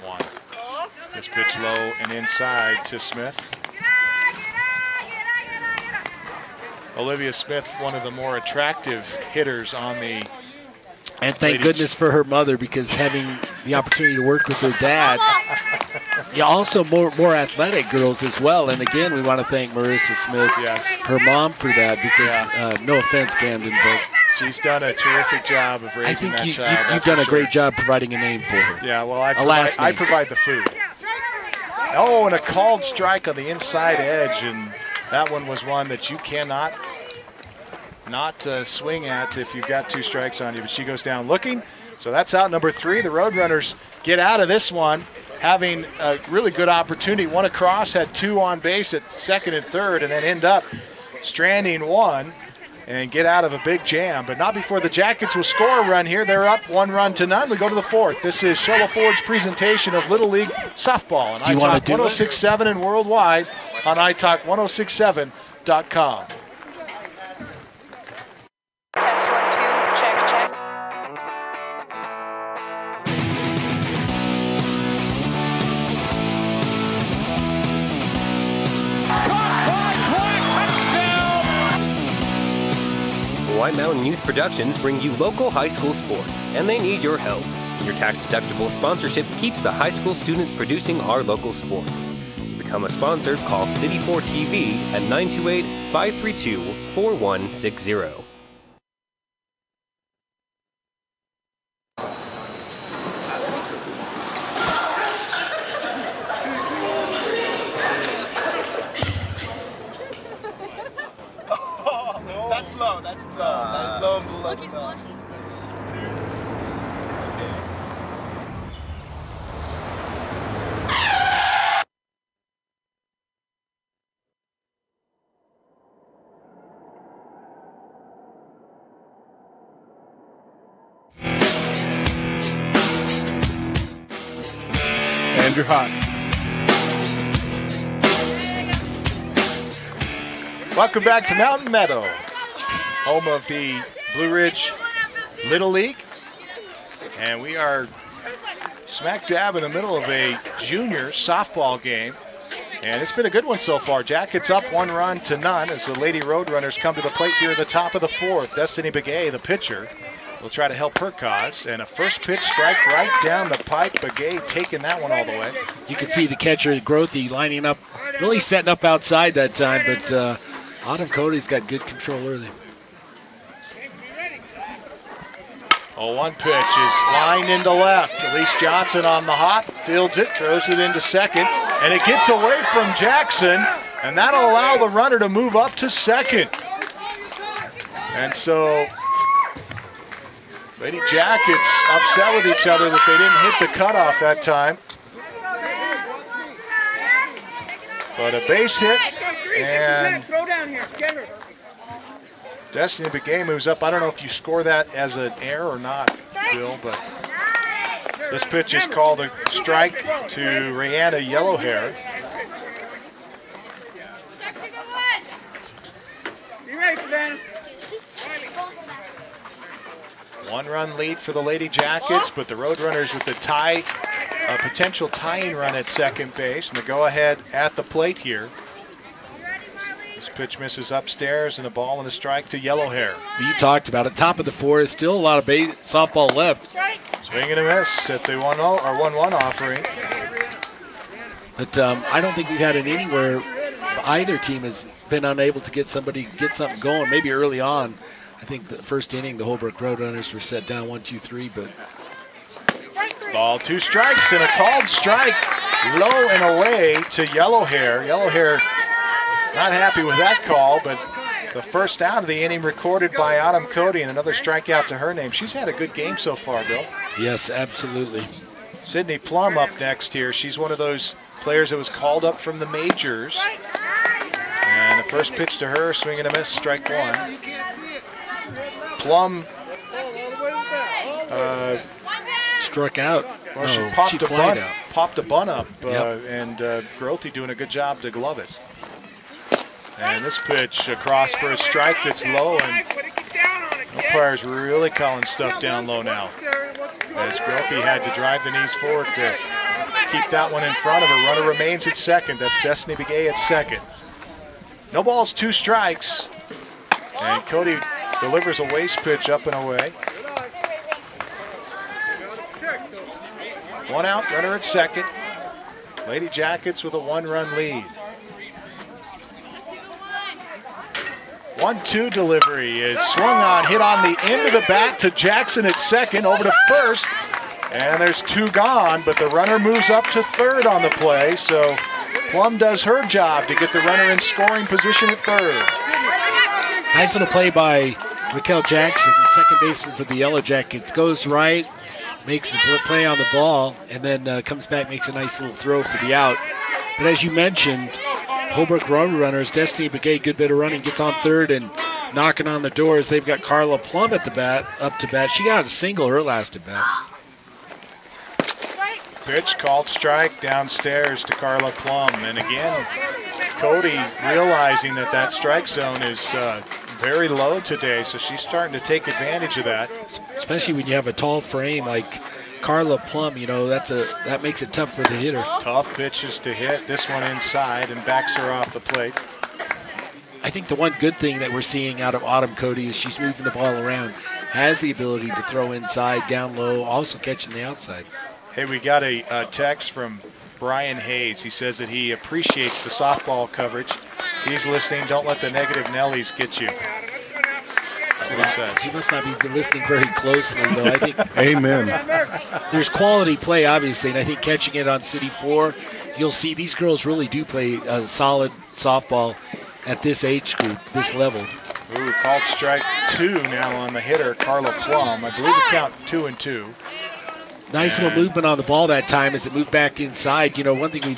This pitch low and inside to Smith. Olivia Smith, one of the more attractive hitters on the And thank goodness for her mother, because having the opportunity to work with her dad. Also more athletic girls as well. And again, we want to thank Marissa Smith, her mom, for that, because no offense, Camden, but she's done a terrific job of raising that child. You've done a great job providing a name for her. Yeah, well, I provide the food. Oh, and a called strike on the inside edge, and that one was one that you cannot not swing at if you've got 2 strikes on you. But she goes down looking, so that's out number 3. The Roadrunners get out of this one having a really good opportunity. 1 across, had 2 on base at second and third, and then end up stranding 1 and get out of a big jam. But not before the Jackets will score a run here. They're up 1-0. We go to the 4th. This is Shola Ford's presentation of Little League Softball on iTalk 106.7 and worldwide on iTalk1067.com. Test 1, 2, check. White Mountain Youth Productions bring you local high school sports, and they need your help. Your tax-deductible sponsorship keeps the high school students producing our local sports. To become a sponsor, call City 4 TV at 928-532-4160. Look, he's blushing. And you're hot. Welcome back to Mountain Meadow, home of the Blue Ridge Little League. And we are smack dab in the middle of a junior softball game. And it's been a good one so far. Jackets up 1 run to none as the Lady Roadrunners come to the plate here at the top of the 4th. Destiny Begay, the pitcher, will try to help her cause. And a first pitch strike right down the pipe. Begay taking that one all the way. You can see the catcher, Grothy, lining up, really setting up outside that time, but Autumn Cody's got good control early. 0-1 pitch is lined into left. Elise Johnson on the hop, fields it, throws it into second, and it gets away from Jackson, and that'll allow the runner to move up to second. And so Lady Jackets upset with each other that they didn't hit the cutoff that time. But a base hit, and Destiny Begay moves up. I don't know if you score that as an error or not, Bill, but this pitch is called a strike to Rihanna Yellowhair. One-run lead for the Lady Jackets, but the Roadrunners with the tie, a potential tying run at second base, and the go-ahead at the plate here. This pitch misses upstairs, and a ball and a strike to Yellowhair. You talked about it. Top of the 4th, still a lot of softball left. Swing and a miss at the 1-0 or 1-1 offering. But I don't think we've had an inning where either team has been unable to get something going. Maybe early on, I think the first inning, the Holbrook Roadrunners were set down 1-2-3, but ball, 2 strikes, and a called strike low and away to Yellowhair. Yellowhair not happy with that call, but the first out of the inning recorded by Autumn Cody, and another strikeout to her name. She's had a good game so far, Bill. Yes, absolutely. Sydney Plum up next here. She's one of those players that was called up from the majors. And the first pitch to her, swing and a miss, strike 1. Plum struck out. Well, she popped a bunt up, and Grothy doing a good job to glove it. And this pitch across for a strike that's low, and umpire's really calling stuff down low now. As Grothy had to drive the knees forward to keep that one in front of her. Runner remains at second. That's Destiny Begay at second. No balls, 2 strikes. And Cody delivers a waste pitch up and away. 1 out, runner at second. Lady Jackets with a 1-run lead. 1-2 delivery is swung on, hit on the end of the bat to Jackson at second, over to first, and there's 2 gone, but the runner moves up to third on the play, so Plum does her job to get the runner in scoring position at third. Nice little play by Raquel Jackson, second baseman for the Yellow Jackets. Goes right, makes the play on the ball, and then comes back, makes a nice little throw for the out. But as you mentioned, Holbrook Roadrunners, Destiny Begay, good bit of running, gets on third and knocking on the doors. They've got Carla Plum at the bat, up to bat. She got a single her last at bat. Pitch called strike downstairs to Carla Plum. And again, Cody realizing that strike zone is very low today, so she's starting to take advantage of that. Especially when you have a tall frame like Carla Plum, you know, that makes it tough for the hitter. Tough pitches to hit. This one inside and backs her off the plate. I think the one good thing that we're seeing out of Autumn Cody is she's moving the ball around, has the ability to throw inside, down low, also catching the outside. Hey, we got a text from Brian Hayes. He says that he appreciates the softball coverage. He's listening. Don't let the negative Nellies get you. That's what he says. He must not be listening very closely, though. I think. Amen. There's quality play, obviously, and I think catching it on City 4, you'll see these girls really do play solid softball at this age group, this level. Ooh, called strike 2 now on the hitter, Carla Plum. I believe the count 2-2. Nice little movement on the ball that time as it moved back inside. You know, one thing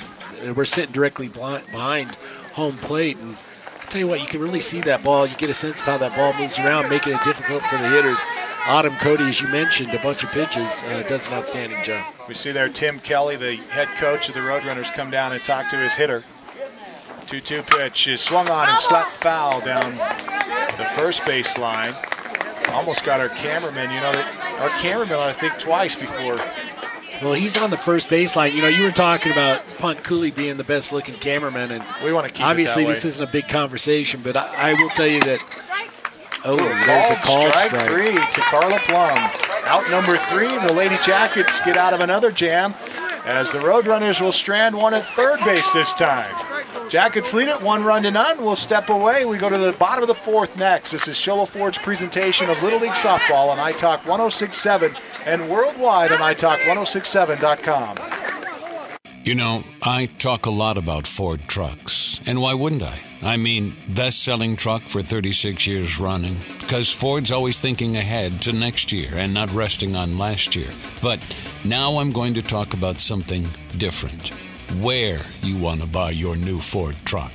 we're sitting directly behind home plate, and I'll tell you what, you can really see that ball. You get a sense of how that ball moves around, making it difficult for the hitters. Autumn Cody, as you mentioned, a bunch of pitches, does an outstanding job. We see there Tim Kelly, the head coach of the Roadrunners, come down and talk to his hitter. 2-2 pitch is swung on and slapped foul down the first base line. Almost got our cameraman, you know, our cameraman, I think, twice before. Well, he's on the first baseline. You know, you were talking about Punt Cooley being the best-looking cameraman, and we want to keep obviously it that way. This isn't a big conversation, but I will tell you that. Oh, there's a called strike 3 to Carla Plum. Out number 3, the Lady Jackets get out of another jam as the Roadrunners will strand one at third base this time. Jackets lead it 1-0. We'll step away. We go to the bottom of the 4th next. This is Sholo Ford's presentation of Little League Softball on iTalk 106.7 and worldwide on iTalk1067.com. You know, I talk a lot about Ford trucks, and why wouldn't I? I mean, best-selling truck for 36 years running, because Ford's always thinking ahead to next year and not resting on last year. But now I'm going to talk about something different. Where you want to buy your new Ford truck.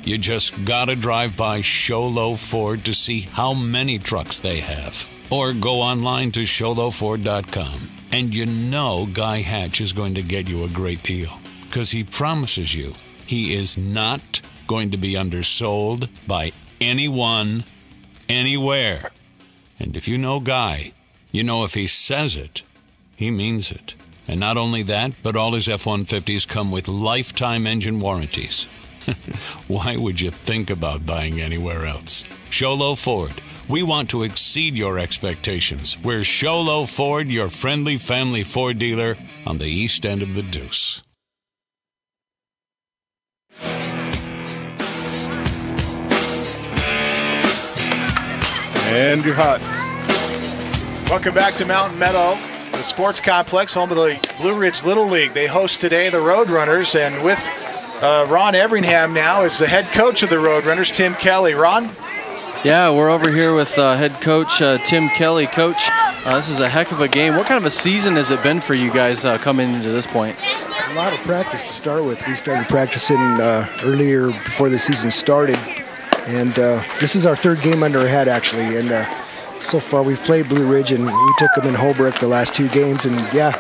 You just gotta drive by Sholo Ford to see how many trucks they have. Or go online to sholoford.com. And you know Guy Hatch is going to get you a great deal, because he promises you he is not going to be undersold by anyone, anywhere. And if you know Guy, you know if he says it, he means it. And not only that, but all his F-150s come with lifetime engine warranties. Why would you think about buying anywhere else? Sholo Ford. We want to exceed your expectations. We're Sholo Ford, your friendly family Ford dealer on the east end of the Deuce. And you're hot. Welcome back to Mountain Meadow, the sports complex, home of the Blue Ridge Little League. They host today the Roadrunners, and with Ron Everingham now is the head coach of the Roadrunners, Tim Kelly. Ron? Yeah, we're over here with head coach Tim Kelly. Coach, this is a heck of a game. What kind of a season has it been for you guys coming into this point? A lot of practice to start with. We started practicing earlier before the season started. And this is our 3rd game under our hat, actually. And so far we've played Blue Ridge, and we took them in Holbrook the last 2 games. And, yeah,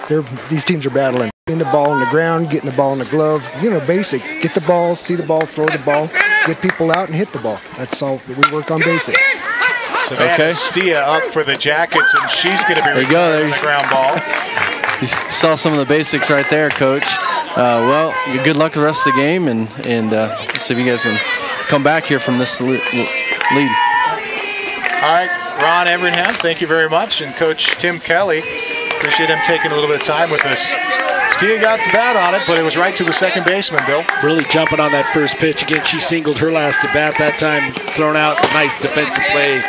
these teams are battling. Getting the ball on the ground, getting the ball in the glove. You know, basic. Get the ball, see the ball, throw the ball. Get people out and hit the ball. That's all. We work on basics. Savannah Stia up for the Jackets, and she's going to be retiring the ground ball. You saw some of the basics right there, Coach. Well, good luck the rest of the game, and see if you guys can come back here from this lead. All right, Ron Everingham, thank you very much, and Coach Tim Kelly. Appreciate him taking a little bit of time with us. Stia got the bat on it, but it was right to the second baseman, Bill. Really jumping on that first pitch. Again, she singled her last at bat that time, thrown out. Nice defensive play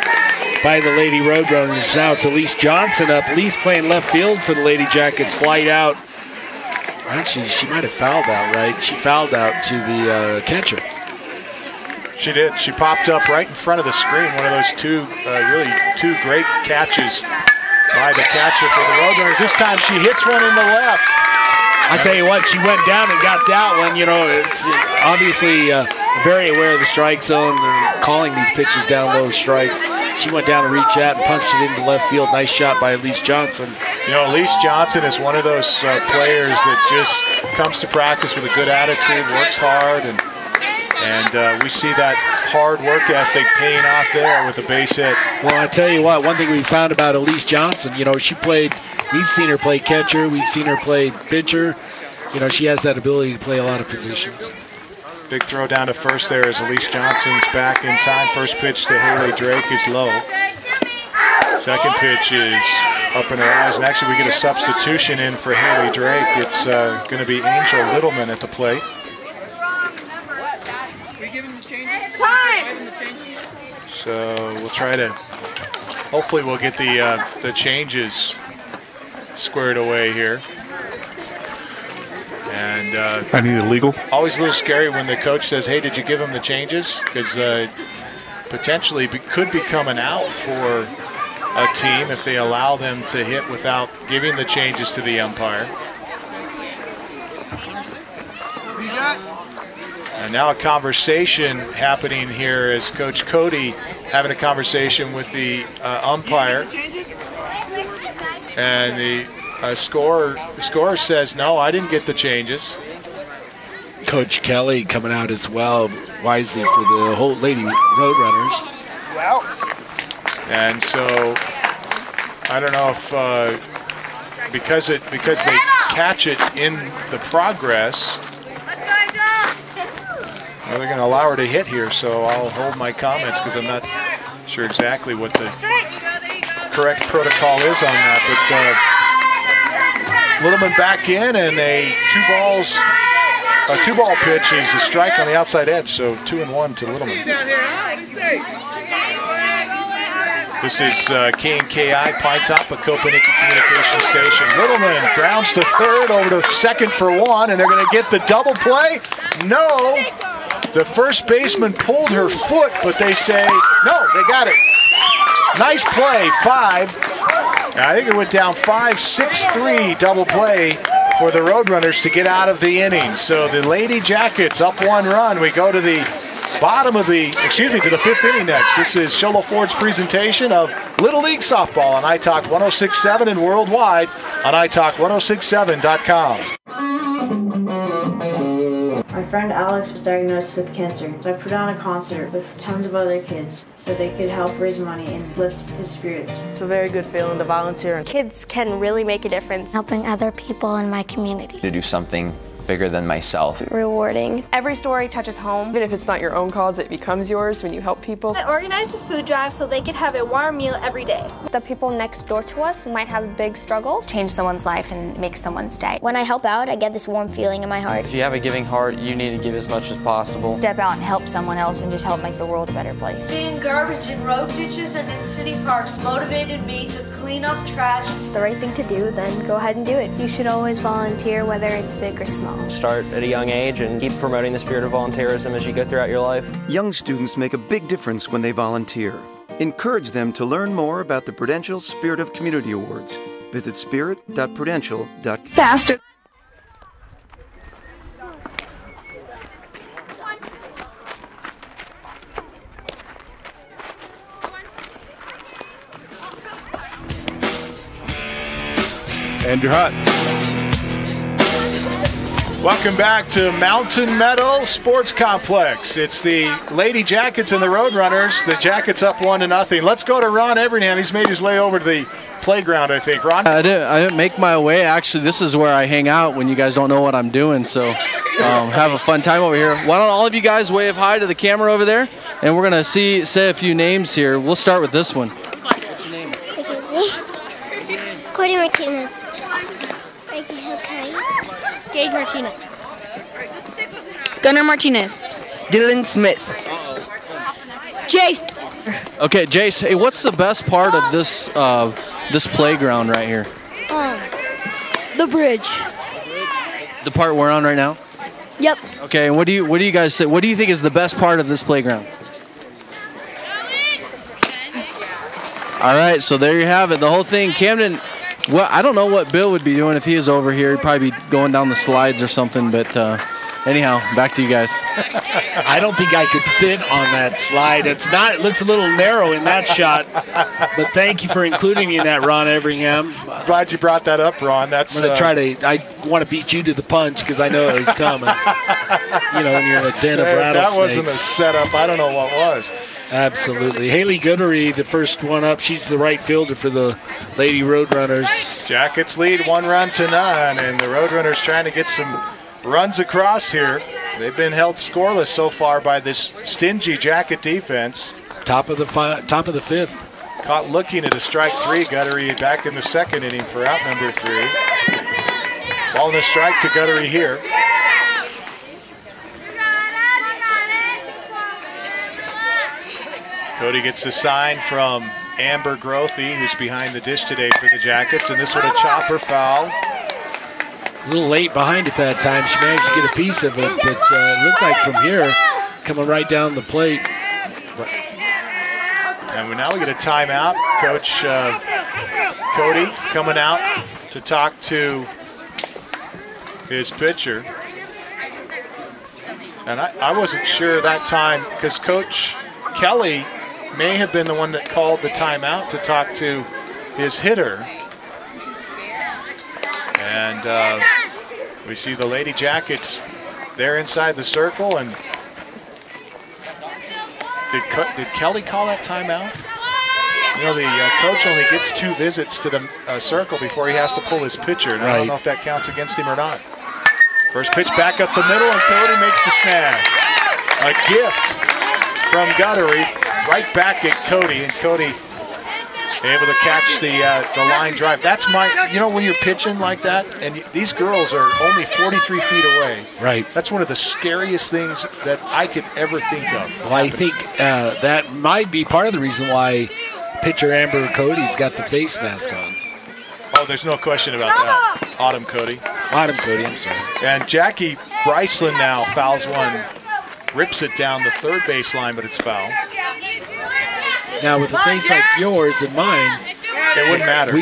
by the Lady Roadrunners. Now to Lise Johnson up. Lise playing left field for the Lady Jackets. Flight out. Actually, she might have fouled out, right? She fouled out to the catcher. She did. She popped up right in front of the screen. One of those really two great catches by the catcher for the Roadrunners. This time she hits one in the left. I tell you what, she went down and got that one. You know, it's obviously very aware of the strike zone. They're calling these pitches down low strikes. She went down to reach out and punched it into left field. Nice shot by Lise Johnson. You know, Lise Johnson is one of those players that just comes to practice with a good attitude, works hard, and we see that hard work ethic paying off there with the base hit. Well, I tell you what, one thing we found about Elise Johnson, you know, we've seen her play catcher, we've seen her play pitcher. You know, she has that ability to play a lot of positions. Big throw down to first there as Elise Johnson's back in time. First pitch to Haley Drake is low. Second pitch is up in her eyes, and actually we get a substitution in for Haley Drake. It's going to be Angel Littleman at the plate. So we'll try to, hopefully we'll get the changes squared away here. And I need a legal. Always a little scary when the coach says, hey, did you give him the changes? Because potentially could become an out for a team if they allow them to hit without giving the changes to the umpire. And now a conversation happening here as Coach Cody having a conversation with the umpire. And the scorer says, no, I didn't get the changes. Coach Kelly coming out as well, wisely for the whole Lady Roadrunners. And so I don't know if because they catch it in the progress, well, they're going to allow her to hit here. So I'll hold my comments because I'm not sure exactly what the correct protocol is on that. But Littleman back in, and a two-ball pitch is a strike on the outside edge. So 2-1 to Littleman. This is K&KI Pinetop, a Kopenicky communication station. Littleman grounds to third, over to second for one, and they're going to get the double play. No, the first baseman pulled her foot, but they say, no, they got it. Nice play, 5. I think it went down 5-6-3 double play for the Roadrunners to get out of the inning. So the Lady Jackets up 1 run. We go to the bottom of the, to the 5th inning next. This is Shola Ford's presentation of Little League Softball on iTalk 106.7 and worldwide on iTalk1067.com. My friend Alex was diagnosed with cancer, so I put on a concert with tons of other kids so they could help raise money and lift his spirits. It's a very good feeling to volunteer. Kids can really make a difference. Helping other people in my community. To do something bigger than myself. Rewarding. Every story touches home. Even if it's not your own cause, it becomes yours when you help people. I organized a food drive so they could have a warm meal every day. The people next door to us might have big struggles. Change someone's life and make someone's day. When I help out, I get this warm feeling in my heart. If you have a giving heart, you need to give as much as possible. Step out and help someone else and just help make the world a better place. Seeing garbage in road ditches and in city parks motivated me to clean up trash. If it's the right thing to do, then go ahead and do it. You should always volunteer, whether it's big or small. Start at a young age and keep promoting the spirit of volunteerism as you go throughout your life. Young students make a big difference when they volunteer. Encourage them to learn more about the Prudential Spirit of Community Awards. Visit spirit.prudential.com. Faster. And you're hot. Welcome back to Mountain Meadow Sports Complex. It's the Lady Jackets and the Roadrunners. The Jackets up 1-0. Let's go to Ron Everingham. He's made his way over to the playground, I think. Ron? I didn't make my way. Actually, this is where I hang out when you guys don't know what I'm doing. So have a fun time over here. Why don't all of you guys wave hi to the camera over there? And we're going to say a few names here. We'll start with this one. What's your name? Cody Martinez. Jade Martinez. Gunnar Martinez. Dylan Smith. Jace. Okay, Jace, hey, what's the best part of this this playground right here? The bridge. The part we're on right now? Yep. Okay, and what do you guys say? What do you think is the best part of this playground? All right, so there you have it. The whole thing. Camden, well, I don't know what Bill would be doing if he was over here. He'd probably be going down the slides or something, but anyhow, back to you guys. I don't think I could fit on that slide. It looks a little narrow in that shot, but thank you for including me in that, Ron Everingham. Glad you brought that up, Ron. That's I'm gonna I want to beat you to the punch because I know it was coming. You know, when you're in a den of rattlesnakes. That wasn't a setup. I don't know what was. Absolutely. Haley Goodery, the first one up. She's the right fielder for the Lady Roadrunners. Jackets lead 1-0, and the Roadrunners trying to get some runs across here. They've been held scoreless so far by this stingy Jacket defense. Top of the 5th. Caught looking at a strike 3. Goodery back in the 2nd inning for out number 3. Ball and a strike to Goodery here. Cody gets a sign from Amber Grothy, who's behind the dish today for the Jackets, and this one a chopper foul. A little late behind at that time. She managed to get a piece of it, but it looked like from here, coming right down the plate. And now we get a timeout. Coach Cody coming out to talk to his pitcher. And I wasn't sure that time because Coach Kelly may have been the one that called the timeout to talk to his hitter. And we see the Lady Jackets there inside the circle. And did Kelly call that timeout? You know, the coach only gets 2 visits to the circle before he has to pull his pitcher. And I don't know if that counts against him or not. First pitch back up the middle, and Cody makes the snag. A gift from Guttery right back at Cody, and Cody able to catch the line drive. That's you know, when you're pitching like that, and these girls are only 43 feet away. Right. That's one of the scariest things that I could ever think of. Well, I think that might be part of the reason why pitcher Amber Cody's got the face mask on. Oh, there's no question about that. Autumn Cody, I'm sorry. And Jackie Bryceland now fouls one, rips it down the third baseline, but it's foul. Now, with a face like yours and mine, it wouldn't matter. We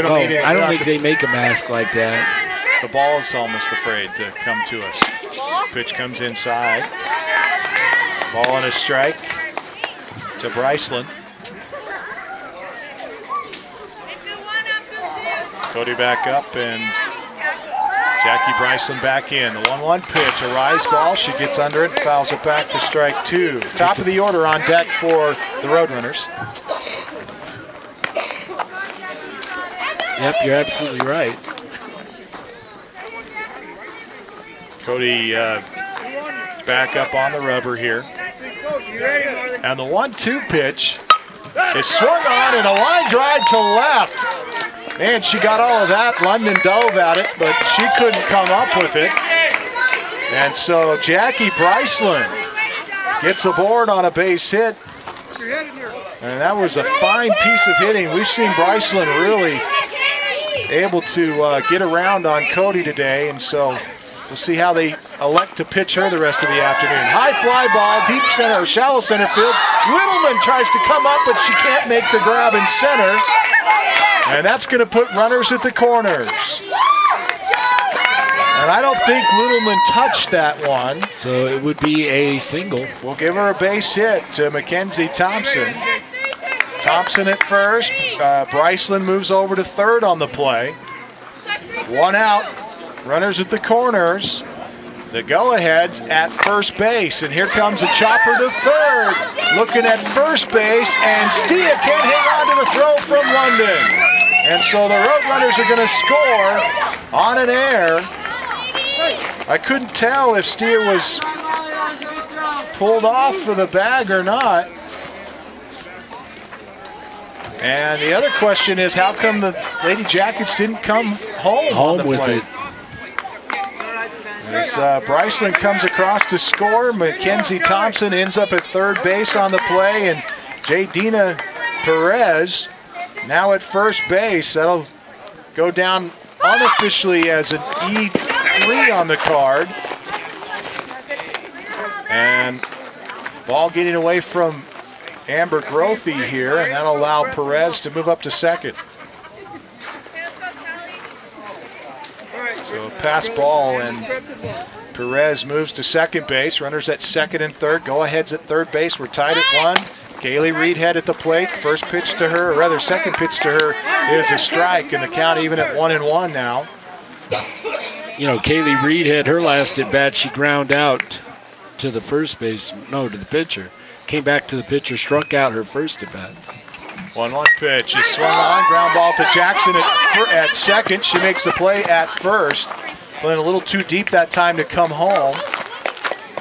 don't need it. I don't think they make a mask like that. The ball is almost afraid to come to us. Pitch comes inside. Ball and a strike to Bryceland. Cody back up, and Jackie Bryceland back in. The 1-1 pitch, a rise ball. She gets under it, fouls it back for strike 2. Top of the order on deck for the Roadrunners. Yep, you're absolutely right. Cody back up on the rubber here. And the 1-2 pitch is swung on, and a line drive to left. Man, she got all of that. London dove at it, but she couldn't come up with it. And so Jackie Bryceland gets aboard on a base hit. And that was a fine piece of hitting. We've seen Bryceland really able to get around on Cody today. And so we'll see how they elect to pitch her the rest of the afternoon. High fly ball, deep center, or shallow center field. Littleman tries to come up, but she can't make the grab in center. And that's going to put runners at the corners. And I don't think Littleman touched that one. So it would be a single. We'll give her a base hit to Mackenzie Thompson. Thompson at first. Bryceland moves over to third on the play. 1 out. Runners at the corners. The go-ahead at first base, and here comes a chopper to third. Looking at first base, and Stia can't hang on to the throw from London. And so the Roadrunners are going to score on an error. I couldn't tell if Stia was pulled off for the bag or not. And the other question is, how come the Lady Jackets didn't come home on the with play? it. As Bryceland comes across to score, Mackenzie Thompson ends up at third base on the play, and Jadina Perez now at first base. That'll go down unofficially as an E3 on the card. And ball getting away from Amber Grothy here, and that'll allow Perez to move up to second. So a pass ball, and Perez moves to second base. Runners at second and third. Go-aheads at third base. We're tied at 1. Kaylee Reedhead at the plate. First pitch to her, or rather second pitch to her, is a strike, and the count even at 1-1 now. You know, Kaylee Reedhead, her last at bat, she ground out to the first base, to the pitcher. Came back to the pitcher, struck out her first at bat. 1-1 pitch is swung on, ground ball to Jackson at second. She makes the play at first. Playing a little too deep that time to come home.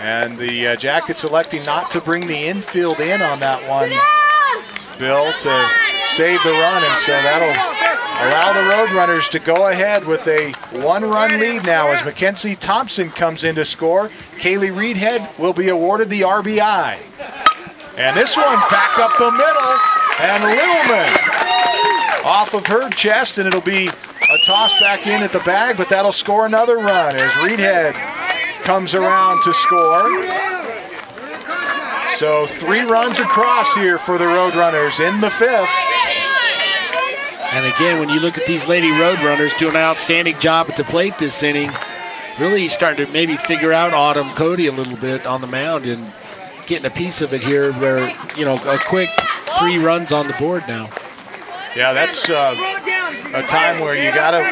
And the Jackets electing not to bring the infield in on that one, Bill, to save the run. And so that'll allow the Roadrunners to go ahead with a 1-run lead now as Mackenzie Thompson comes in to score. Kaylee Reedhead will be awarded the RBI. And this one back up the middle, and Littleman off of her chest, and it'll be a toss back in at the bag, but that'll score another run as Reedhead comes around to score. So 3 runs across here for the Roadrunners in the 5th. And again, when you look at these Lady Roadrunners doing an outstanding job at the plate this inning, really starting to maybe figure out Autumn Cody a little bit on the mound and getting a piece of it here where, you know, a quick 3 runs on the board now. Yeah, that's a time where you gotta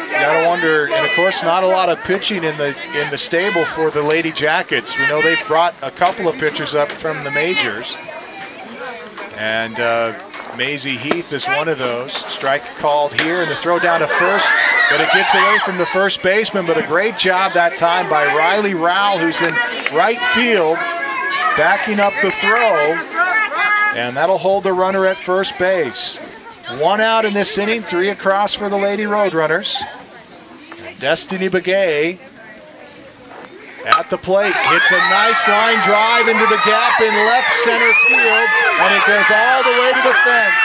wonder, and of course not a lot of pitching in the stable for the Lady Jackets. We know they've brought a couple of pitchers up from the majors. And Maisie Heath is one of those. Strike called here, and the throw down to first, but it gets away from the first baseman. But a great job that time by Riley Rowell, who's in right field, backing up the throw, and that'll hold the runner at first base. 1 out in this inning, 3 across for the Lady Roadrunners. Destiny Begay at the plate, hits a nice line drive into the gap in left center field, and it goes all the way to the fence.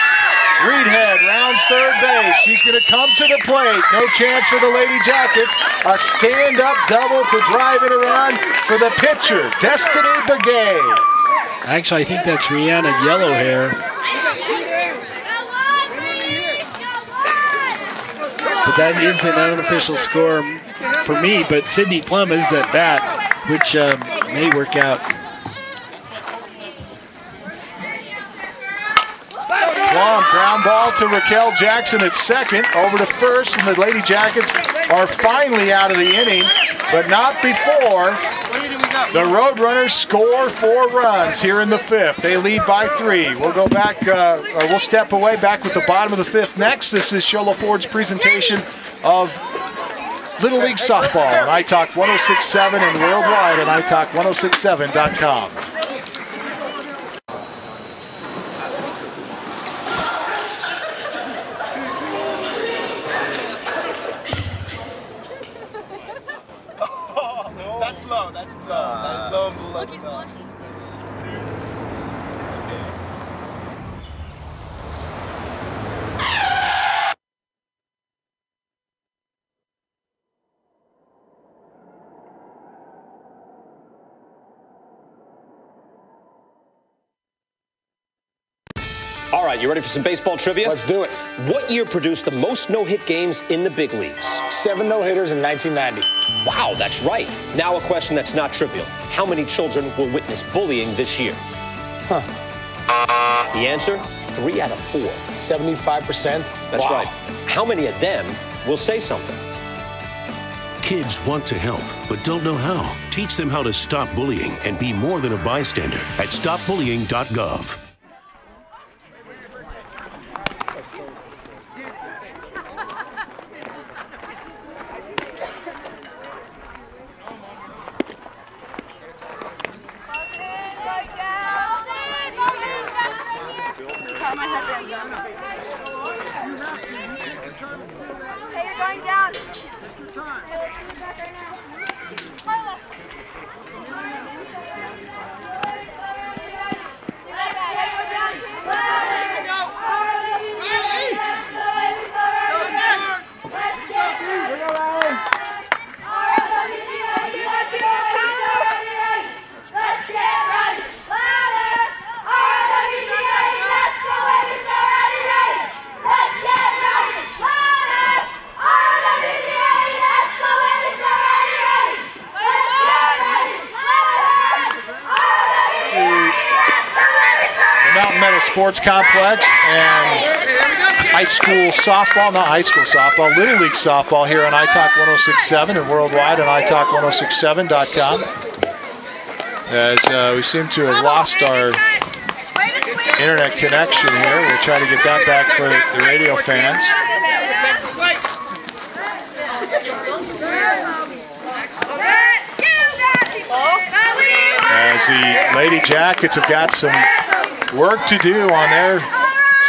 Reedhead rounds third base. She's going to come to the plate. No chance for the Lady Jackets. A stand-up double to drive it around for the pitcher, Destiny Begay. Actually, I think that's Rihanna Yellowhair. But that is an unofficial score for me, but Sydney Plum is at bat, which may work out. Plum, ground ball to Raquel Jackson at second, over to first, and the Lady Jackets are finally out of the inning, but not before the Roadrunners score 4 runs here in the 5th. They lead by 3. We'll go back, we'll step away back with the bottom of the 5th next. This is Shola Ford's presentation of Little League Softball on iTalk 106.7 and worldwide on iTalk1067.com. That's low. That's low. Look, he's blushing. All right, you ready for some baseball trivia? Let's do it. What year produced the most no-hit games in the big leagues? 7 no-hitters in 1990. Wow, that's right. Now a question that's not trivial. How many children will witness bullying this year? Huh. The answer? 3 out of 4. 75%? That's wow. right. How many of them will say something? Kids want to help, but don't know how. Teach them how to stop bullying and be more than a bystander at stopbullying.gov. Sports Complex and high school softball, not high school softball, Little League softball here on iTalk 106.7 and worldwide on iTalk1067.com. As we seem to have lost our internet connection here, we'll try to get that back for the radio fans. As the Lady Jackets have got some work to do on their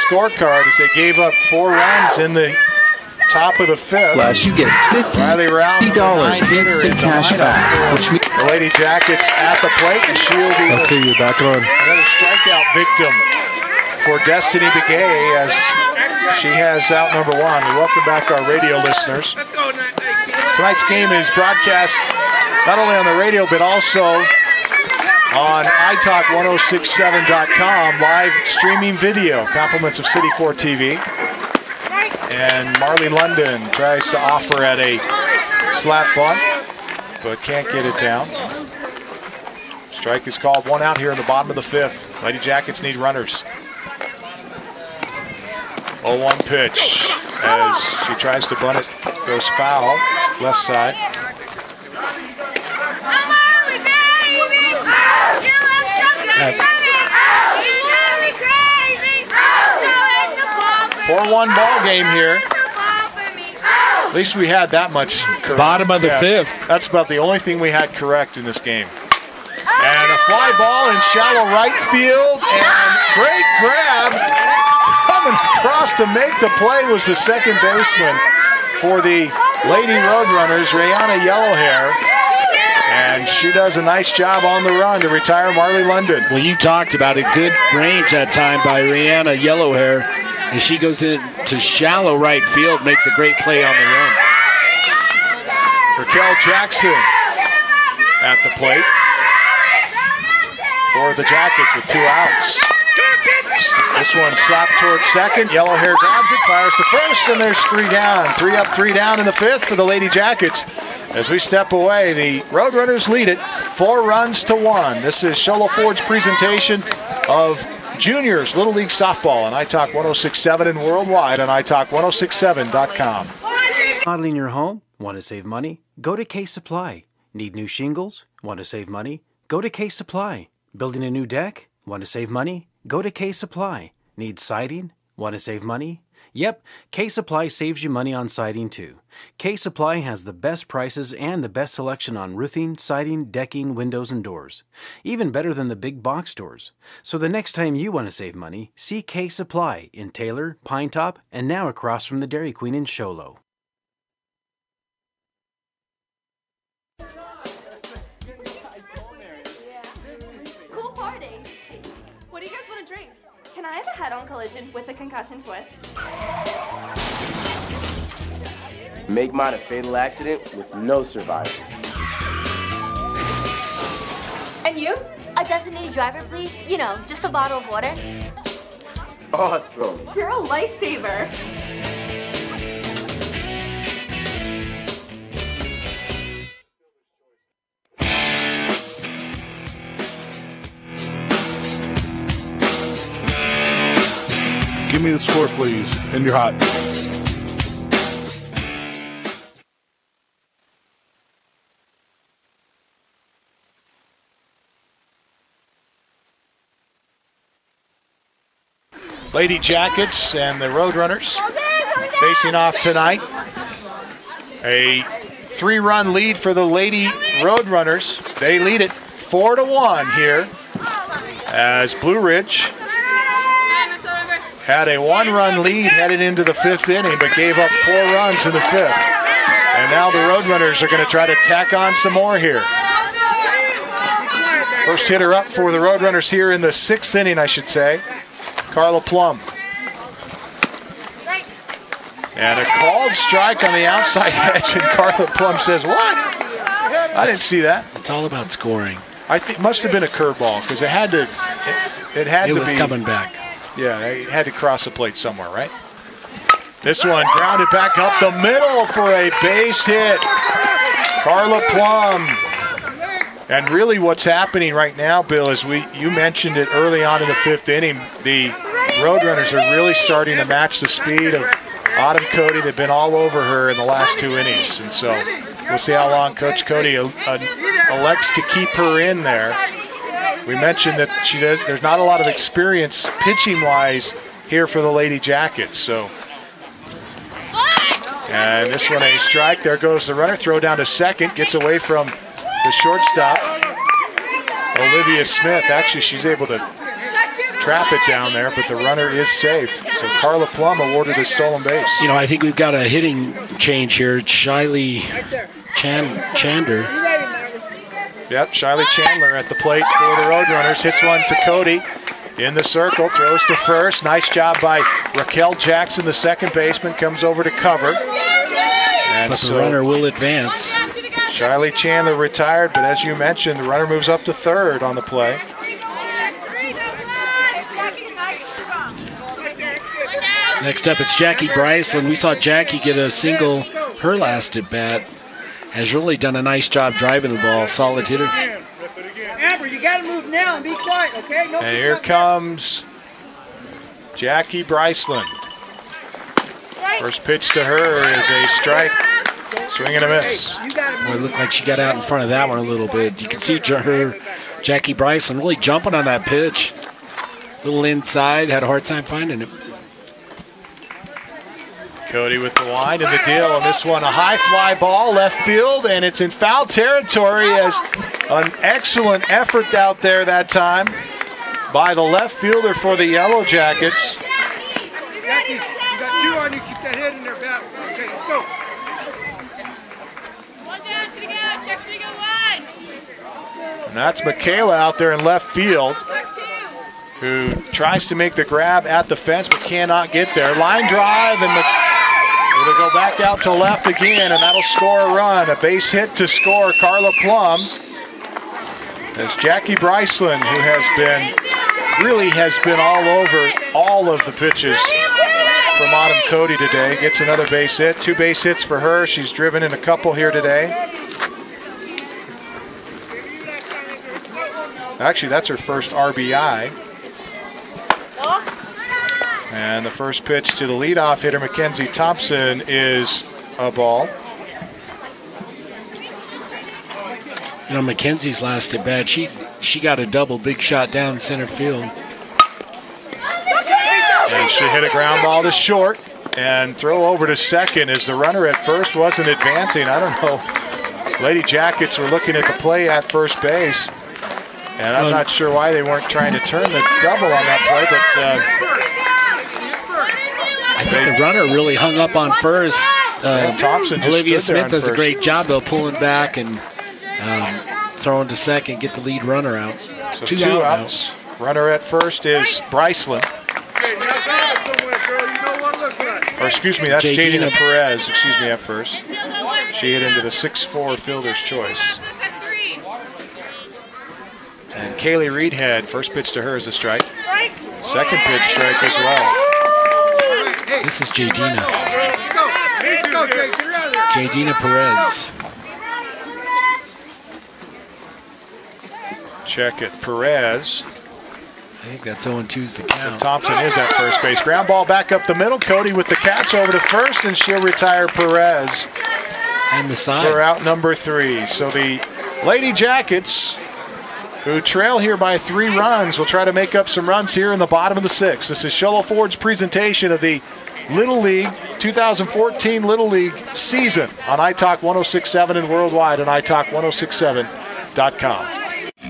scorecard as they gave up 4 runs in the top of the 5th. Plus, you get $50 instant cash back. Which means the Lady Jackets at the plate, and she'll be okay, you're back on. Another strikeout victim for Destiny Begay as she has out number 1. We welcome back our radio listeners. Tonight's game is broadcast not only on the radio but also on italk1067.com, live streaming video, compliments of City 4 TV. And Marley London tries to offer at a slap bunt, but can't get it down. Strike is called, 1 out here in the bottom of the 5th. Lady Jackets need runners. 0-1 pitch as she tries to bunt it, goes foul, left side. Right. 4-1 ball game here. At least we had that much correct. Bottom of the 5th. That's about the only thing we had correct in this game. And a fly ball in shallow right field, and great grab coming across to make the play was the second baseman for the Lady Roadrunners, Rihanna Yellowhair. And she does a nice job on the run to retire Marley London. Well, you talked about a good range that time by Rihanna Yellowhair. And she goes into shallow right field, makes a great play on the run. Raquel Jackson at the plate for the Jackets with 2 outs. This one slapped towards second. Yellowhair grabs it, fires to first, and there's 3 down. 3 up, 3 down in the 5th for the Lady Jackets. As we step away, the Roadrunners lead it 4 runs to 1. This is Sholo Ford's presentation of Juniors Little League Softball on iTalk 1067 and worldwide on iTalk1067.com. Modeling your home? Want to save money? Go to Case Supply. Need new shingles? Want to save money? Go to Case Supply. Building a new deck? Want to save money? Go to Case Supply. Need siding? Want to save money? Yep, Case Supply saves you money on siding too. Case Supply has the best prices and the best selection on roofing, siding, decking, windows, and doors. Even better than the big box stores. So the next time you want to save money, see Case Supply in Taylor, Pinetop, and now across from the Dairy Queen in Sholo. Cool party. What do you guys want to drink? Can I have a head-on collision with a concussion twist? Make mine a fatal accident with no survivors. And you? A designated driver, please. You know, just a bottle of water. Awesome. You're a lifesaver. Give me the score, please, and you're hot. Lady Jackets and the Roadrunners facing off tonight. A 3-run lead for the Lady Roadrunners. They lead it 4-1 here as Blue Ridge had a 1-run lead headed into the 5th inning, but gave up 4 runs in the 5th. And now the Roadrunners are going to try to tack on some more here. First hitter up for the Roadrunners here in the 6th inning, I should say, Carla Plum. And a called strike on the outside edge, and Carla Plum says, "What? I didn't see that." It's all about scoring. I think it must have been a curveball because it had to. It was coming back. Yeah, it had to cross the plate somewhere, right? This one grounded back up the middle for a base hit. Carla Plum. And really what's happening right now, Bill, is you mentioned it early on in the 5th inning, the Roadrunners are really starting to match the speed of Autumn Cody. They've been all over her in the last 2 innings. And so we'll see how long Coach Cody elects to keep her in there. We mentioned that there's not a lot of experience pitching-wise here for the Lady Jackets. So, and this one a strike. There goes the runner. Throw down to second. Gets away from the shortstop, Olivia Smith. Actually, she's able to trap it down there, but the runner is safe. So Carla Plum awarded a stolen base. You know, I think we've got a hitting change here. Shiley Chander. Yep, Shiley Chandler at the plate for the Roadrunners. Hits one to Cody in the circle, throws to first. Nice job by Raquel Jackson, the second baseman, comes over to cover. And but the runner will advance. Shiley Chandler retired, but as you mentioned, the runner moves up to third on the play. Next up, it's Jackie Bryceland. We saw Jackie get a single her last at bat. Has really done a nice job driving the ball. Solid hitter. Amber, you got to move now and be quiet, okay? No. And here comes Jackie Bryceland. First pitch to her is a strike. Swing and a miss. Well, it looked like she got out in front of that one a little bit. You can see Jackie Bryceland really jumping on that pitch. A little inside, had a hard time finding it. Cody with the line and the deal on this one. A high fly ball left field, and it's in foul territory as an excellent effort out there that time by the left fielder for the Yellow Jackets. Jackie, you got two on you. Keep that head in there, bat. Okay, let's go. One down to the gap. Check the line. And that's Michaela out there in left field, who tries to make the grab at the fence but cannot get there. Line drive, and it'll go back out to left again, and that'll score a run. A base hit to score Carla Plum. As Jackie Bryceland, who really has been all over all of the pitches from Autumn Cody today, gets another base hit. 2 base hits for her. She's driven in a couple here today. Actually, that's her first RBI. And the first pitch to the leadoff hitter, Mackenzie Thompson, is a ball. You know, Mackenzie's last at bat, she got a double big shot down center field. And she hit a ground ball to short and throw over to second as the runner at first wasn't advancing. I don't know. Lady Jackets were looking at the play at first base. And I'm not sure why they weren't trying to turn the double on that play, but I think the runner really hung up on first. Thompson just Olivia stood there Smith does on a great job, though, pulling back and throwing to second, get the lead runner out. So two outs. Runner at first is Bryceland. Or excuse me, that's Jadina Perez, excuse me, at first. She hit into the 6'4" fielder's choice. And Kaylee Reedhead, first pitch to her is a strike. Second pitch strike as well. This is Jadina. Jadina Perez. Check it, Perez. I think that's 0-2's the count. So Thompson is at first base. Ground ball back up the middle. Cody with the catch over to first, and she'll retire Perez. And the side. For out number 3. So the Lady Jackets, who trail here by 3 runs, will try to make up some runs here in the bottom of the 6th. This is Show Ford's presentation of the Little League 2014 Little League season on iTalk 106.7 and worldwide on iTalk1067.com.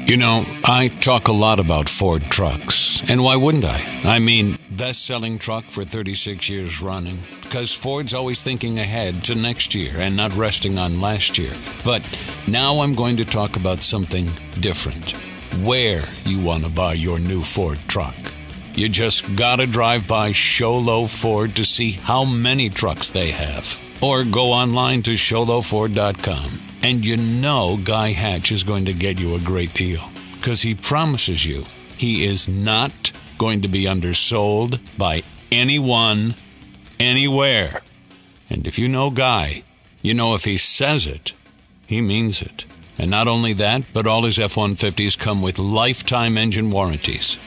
You know, I talk a lot about Ford trucks, and why wouldn't I? I mean, best-selling truck for 36 years running, because Ford's always thinking ahead to next year and not resting on last year. But now I'm going to talk about something different. Where you want to buy your new Ford truck. You just gotta drive by Sholo Ford to see how many trucks they have. Or go online to SholoFord.com. And you know Guy Hatch is going to get you a great deal. Because he promises you he is not going to be undersold by anyone, anywhere. And if you know Guy, you know if he says it, he means it. And not only that, but all his F-150s come with lifetime engine warranties.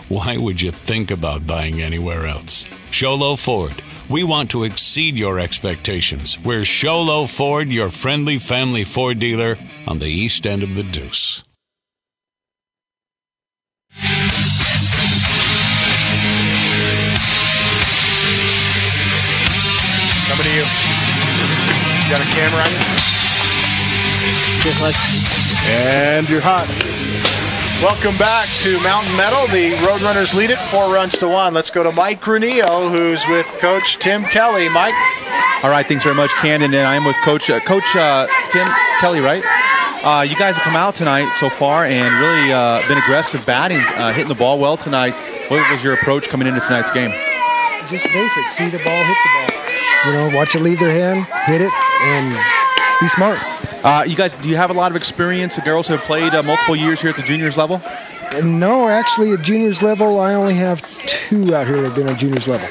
Why would you think about buying anywhere else? Sholo Ford. We want to exceed your expectations. We're Sholo Ford, your friendly family Ford dealer on the east end of the Deuce. Coming to you. You got a camera on you? Just like. And you're hot. Welcome back to Mountain Meadow. The Roadrunners lead it 4-1. Let's go to Mike Grunillo, who's with Coach Tim Kelly. Mike? All right, thanks very much, Camden. And I'm with Coach Tim Kelly, right? You guys have come out tonight so far and really been aggressive batting, hitting the ball well tonight. What was your approach coming into tonight's game? Just basic. See the ball, hit the ball. You know, watch it leave their hand, hit it, and be smart. You guys, do you have a lot of experience? The girls have played multiple years here at the juniors level? No, actually at juniors level, I only have 2 out here that have been on juniors level.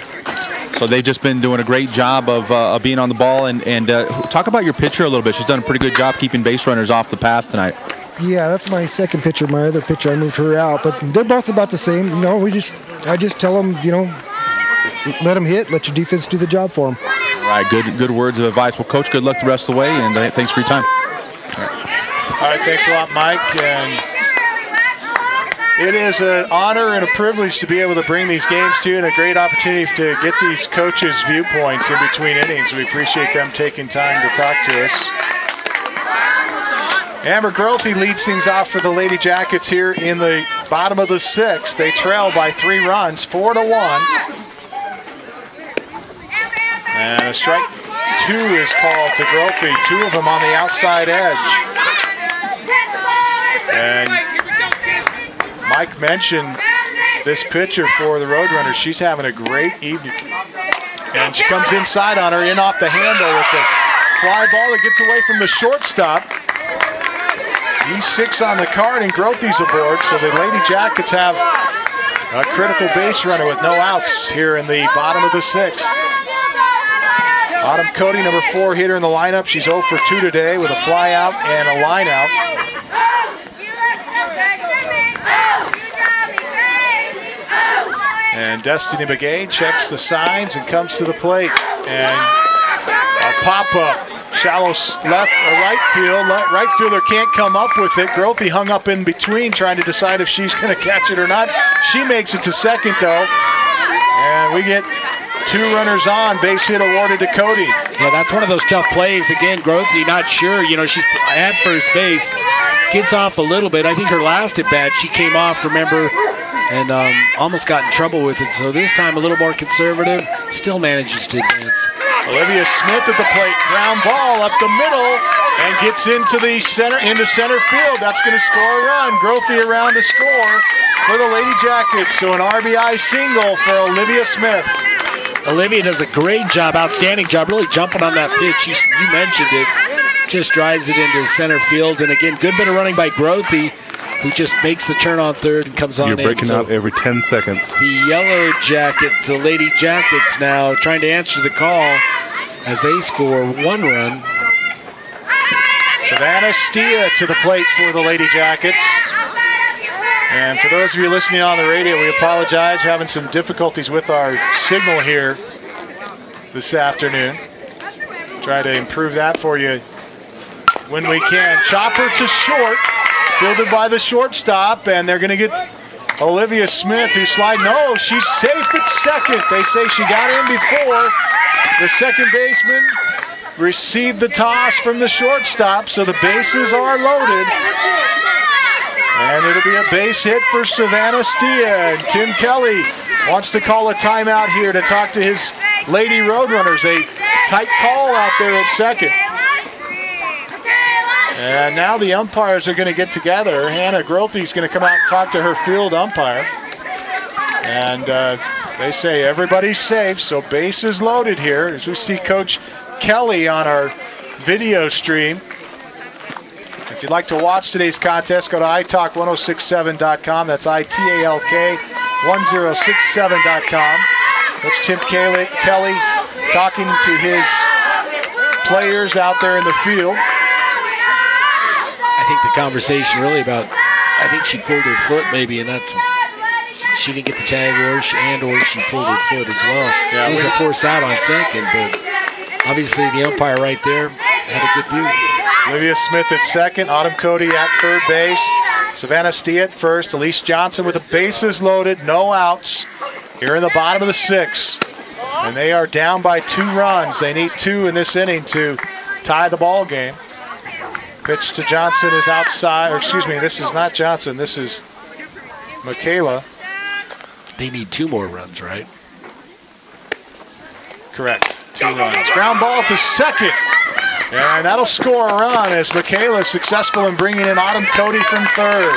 So they've just been doing a great job of being on the ball. And talk about your pitcher a little bit. She's done a pretty good job keeping base runners off the path tonight. Yeah, that's my second pitcher. My other pitcher, I moved her out. But they're both about the same. You know, I just tell them, you know, let them hit, let your defense do the job for them. All right, good words of advice. Well, Coach, good luck the rest of the way, and thanks for your time. All right, thanks a lot, Mike. And it is an honor and a privilege to be able to bring these games to you and a great opportunity to get these coaches' viewpoints in between innings. We appreciate them taking time to talk to us. Amber Grothe leads things off for the Lady Jackets here in the bottom of the 6th. They trail by 3 runs, 4-1. And a strike 2 is called to Grothe, 2 of them on the outside edge. And Mike mentioned this pitcher for the Roadrunners. She's having a great evening. And she comes inside on her, in off the handle. It's a fly ball that gets away from the shortstop. He's 6 on the card, and Grothe's aboard. So the Lady Jackets have a critical base runner with no outs here in the bottom of the 6th. Autumn Cody, number 4 hitter in the lineup. She's 0 for 2 today with a fly out and a line out. And Destiny McGay checks the signs and comes to the plate. And a pop-up, shallow left or right field. Right fielder can't come up with it. Grothe hung up in between trying to decide if she's going to catch it or not. She makes it to second, though. And we get 2 runners on, base hit awarded to Cody. Yeah, that's one of those tough plays. Again, Grothe not sure. You know, she's at first base, gets off a little bit. I think her last at bat, she came off, remember, and almost got in trouble with it. So this time a little more conservative, still manages to advance. Olivia Smith at the plate, ground ball up the middle, and gets into center field. That's going to score a run. Grothe around to score for the Lady Jackets. So an RBI single for Olivia Smith. Olivia does a great job, outstanding job, really jumping on that pitch. You mentioned it. Just drives it into center field. And again, good bit of running by Grothe, who just makes the turn on third and comes on in. You're breaking out every 10 seconds. The Yellow Jackets, the Lady Jackets now trying to answer the call as they score 1 run. Savannah Stia to the plate for the Lady Jackets. And for those of you listening on the radio, we apologize. We're having some difficulties with our signal here this afternoon. Try to improve that for you when we can. Chopper to short, fielded by the shortstop, and they're going to get Olivia Smith, who's sliding. No, she's safe at second. They say she got in before. The second baseman received the toss from the shortstop, so the bases are loaded. And it'll be a base hit for Savannah Stia. And Tim Kelly wants to call a timeout here to talk to his Lady Roadrunners. A tight call out there at second. And now the umpires are going to get together. Hannah Grothe's going to come out and talk to her field umpire. And they say everybody's safe, so base is loaded here. As we see Coach Kelly on our video stream. If you'd like to watch today's contest, go to italk1067.com. That's ITALK1067.com. That's Tim Kelly talking to his players out there in the field. I think the conversation really about, I think she pulled her foot maybe, and that's, she didn't get the tag or she pulled her foot as well. Yeah, it was a force out on second, but obviously the umpire right there had a good view. Olivia Smith at second, Autumn Cody at third base, Savannah Stia at first, Elise Johnson with the bases loaded, no outs here in the bottom of the 6th. And they are down by 2 runs. They need 2 in this inning to tie the ball game. Pitch to Johnson is outside, or excuse me, this is not Johnson, this is Michaela. They need 2 more runs, right? Correct, 2 runs. Ground ball to second. And that'll score a run as Michaela is successful in bringing in Autumn Cody from third.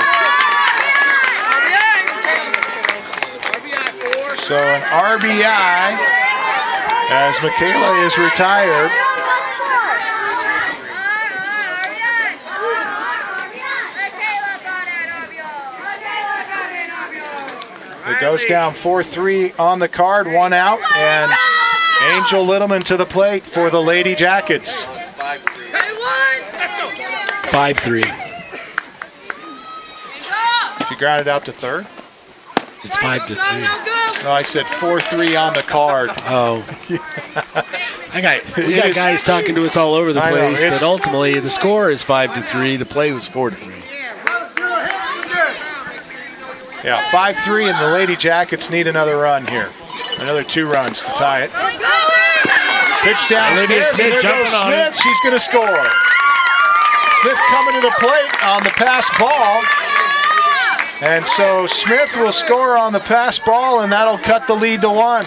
So an RBI as Michaela is retired. It goes down 4-3 on the card, 1 out, and Angel Littleman to the plate for the Lady Jackets. 5-3. She grounded out to third. It's 5-3. No, I said 4-3 on the card. Oh. We got guys talking to us all over the place, but ultimately the score is 5-3. The play was 4-3. Yeah, 5-3, and the Lady Jackets need another run here. Another 2 runs to tie it. Pitch downstairs, and there goes Smith. She's going to score. Smith coming to the plate on the pass ball. And so Smith will score on the pass ball, and that'll cut the lead to 1.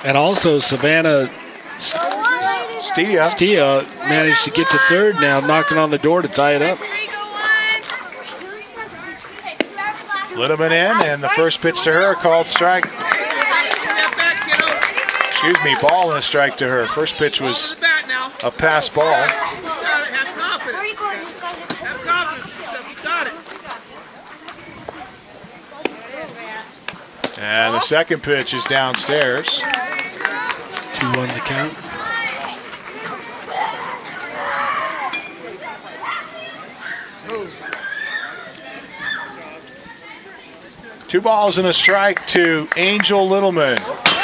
And also Savannah Stia managed to get to third now, knocking on the door to tie it up. Littleman in, and the first pitch to her called strike. Excuse me, ball and a strike to her. First pitch was a pass ball. And the second pitch is downstairs. 2-1 the count. Two balls and a strike to Angel Littleman.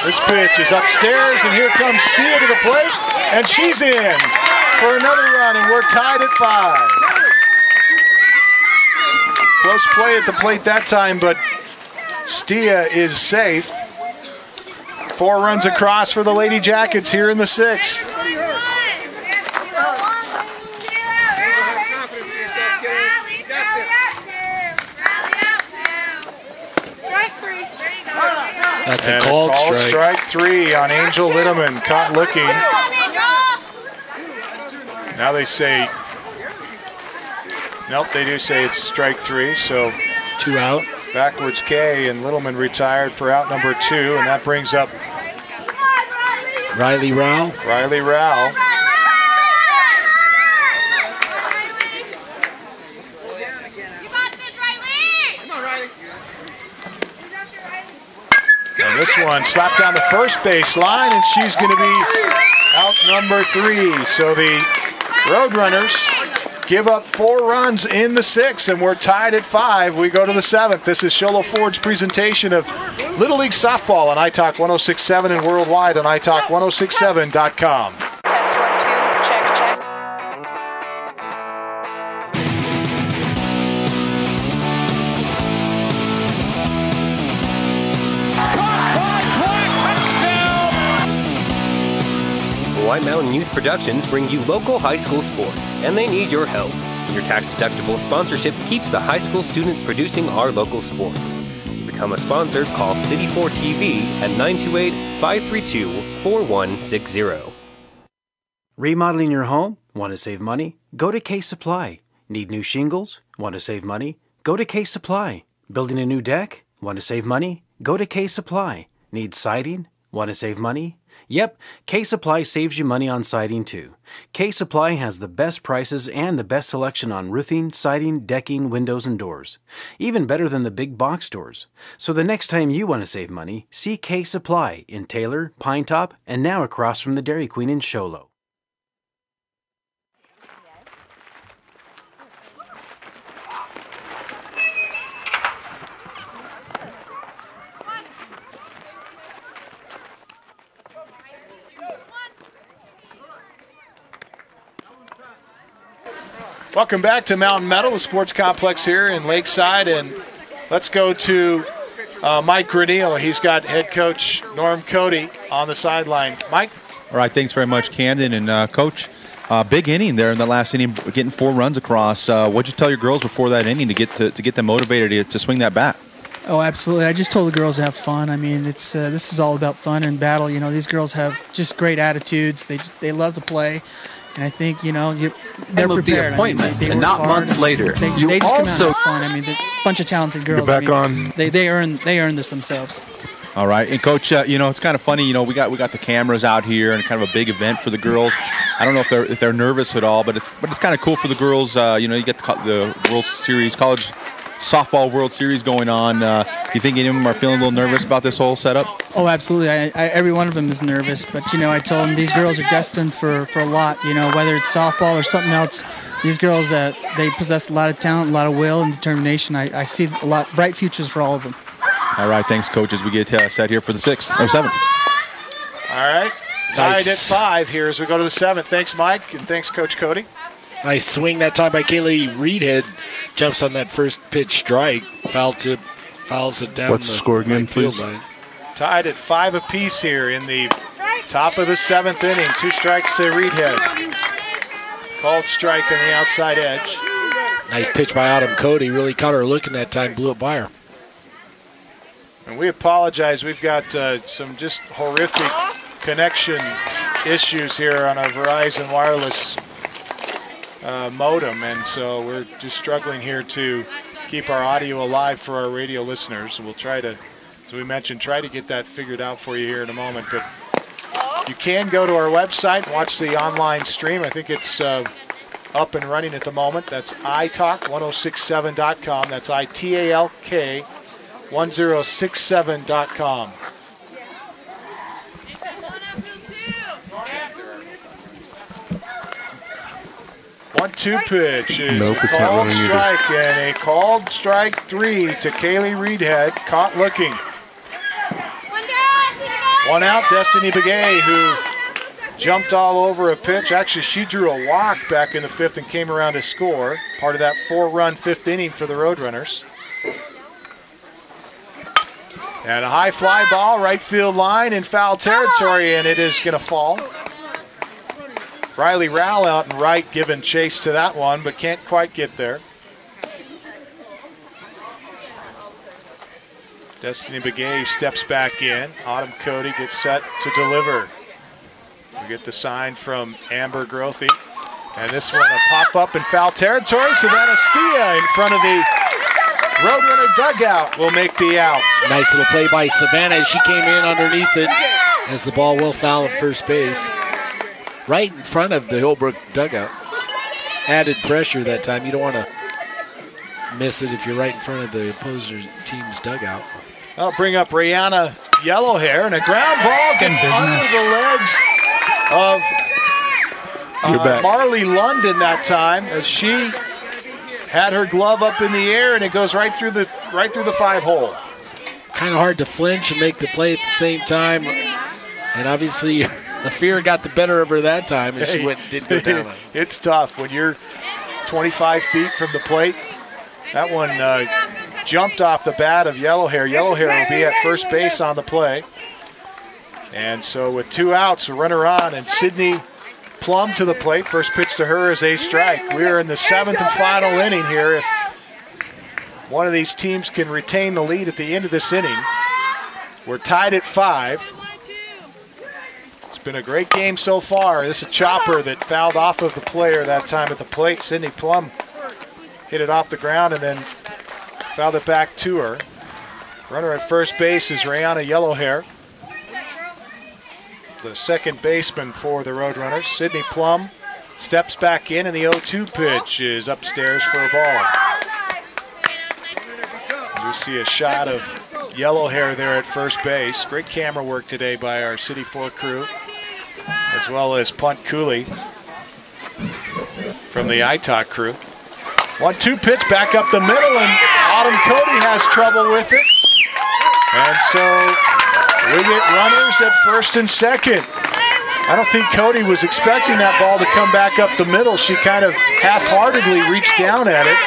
This pitch is upstairs, and here comes Stia to the plate, and she's in for another run, and we're tied at 5. Close play at the plate that time, but Stia is safe. 4 runs across for the Lady Jackets here in the 6th. That's a called strike. Strike 3 on Angel Littleman, caught looking. Now they say, nope, they do say it's strike 3, so 2 out. Backwards K, and Littleman retired for out number 2, and that brings up Riley Rao. Riley Rao. And this one slapped down the first base line, and she's going to be out number 3. So the Roadrunners give up 4 runs in the 6th, and we're tied at 5. We go to the 7th. This is Sholo Ford's presentation of Little League Softball on iTalk 106.7 and worldwide on iTalk1067.com. Test 1, 2, check, check. White Mountain Youth Productions bring you local high school sports, and they need your help. Your tax-deductible sponsorship keeps the high school students producing our local sports. To become a sponsor, call City4TV at 928-532-4160. Remodeling your home? Want to save money? Go to Case Supply. Need new shingles? Want to save money? Go to Case Supply. Building a new deck? Want to save money? Go to Case Supply. Need siding? Want to save money? Yep, K-Supply saves you money on siding too. K-Supply has the best prices and the best selection on roofing, siding, decking, windows, and doors. Even better than the big box stores. So the next time you want to save money, see K-Supply in Taylor, Pinetop, and now across from the Dairy Queen in Sholo. Welcome back to Mountain Meadow, the sports complex here in Lakeside, and let's go to Mike Granillo. He's got head coach Norm Cody on the sideline. Mike? All right, thanks very much, Camden. And Coach, big inning there in the last inning, getting 4 runs across. What'd you tell your girls before that inning to get them motivated to swing that bat? Oh, absolutely. I just told the girls to have fun. I mean, it's this is all about fun and battle. You know, these girls have just great attitudes. They love to play. And I think, they're prepared. The appointment, they and not hard. months later. They just come out and have fun. I mean, a bunch of talented girls. You're back on. They earn this themselves. All right, and Coach, it's kind of funny. We got the cameras out here, and kind of a big event for the girls. I don't know if they're nervous at all, but it's kind of cool for the girls. You get the World Series college softball World Series going on. You think any of them are feeling a little nervous about this whole setup? Oh, absolutely. Every one of them is nervous. But, I told them these girls are destined for a lot, whether it's softball or something else. These girls, they possess a lot of talent, a lot of will and determination. I see a lot bright futures for all of them. All right, thanks, Coach, as we get set here for the 6th or 7th. All right, tied at 5 here as we go to the 7th. Thanks, Mike, and thanks, Coach Cody. Nice swing that time by Kaylee Reedhead. Jumps on that first pitch strike. Foul tip, fouls it down. What's the score again, please? Line. Tied at 5 apiece here in the top of the 7th inning. 2 strikes to Reedhead. Called strike on the outside edge. Nice pitch by Autumn Cody. Really caught her looking that time. Blew it by her. And we apologize. We've got some just horrific connection issues here on our Verizon wireless modem, and so we're just struggling here to keep our audio alive for our radio listeners. We'll try to, as we mentioned, try to get that figured out for you here in a moment. But you can go to our website and watch the online stream. I think it's up and running at the moment. That's italk1067.com. That's ITALK 1067.com. One-two pitch is a called strike, and a called strike 3 to Kaylee Reedhead. Caught looking. 1 out, Destiny Begay, who jumped all over a pitch. Actually, she drew a walk back in the 5th and came around to score. Part of that 4-run 5th inning for the Roadrunners. And a high fly ball, right field line in foul territory, and it is going to fall. Riley Rowell out and right giving chase to that one, but can't quite get there. Destiny Begay steps back in. Autumn Cody gets set to deliver. We get the sign from Amber Grothy. And this one a pop up in foul territory. Savannah Stia in front of the Roadrunner dugout will make the out. Nice little play by Savannah as she came in underneath it as the ball will foul at first base. Right in front of the Holbrook dugout. Added pressure that time. You don't want to miss it if you're right in front of the opposing team's dugout. That'll bring up Rihanna Yellowhair, and a ground ball gets under the legs of Marley London that time as she had her glove up in the air, and it goes right through the 5-hole. Kind of hard to flinch and make the play at the same time, and obviously the fear got the better of her that time, and she did go down. It's tough when you're 25 feet from the plate. That one jumped off the bat of Yellowhair. Yellowhair will be at first base on the play. And so with 2 outs, a runner on, and Sydney Plum to the plate. First pitch to her is a strike. We're in the 7th and final inning here. If one of these teams can retain the lead at the end of this inning, we're tied at 5. It's been a great game so far. This is a chopper that fouled off of the player that time at the plate. Sydney Plum hit it off the ground and then fouled it back to her. Runner at first base is Rihanna Yellowhair, the second baseman for the Roadrunners. Sydney Plum steps back in, and the 0-2 pitch is upstairs for a ball. We see a shot of Yellowhair there at first base. Great camera work today by our City 4 crew, as well as Punt Cooley from the ITOC crew. 1-2 pitch back up the middle, and Autumn Cody has trouble with it. And so we get runners at first and second. I don't think Cody was expecting that ball to come back up the middle. She kind of half-heartedly reached down at it.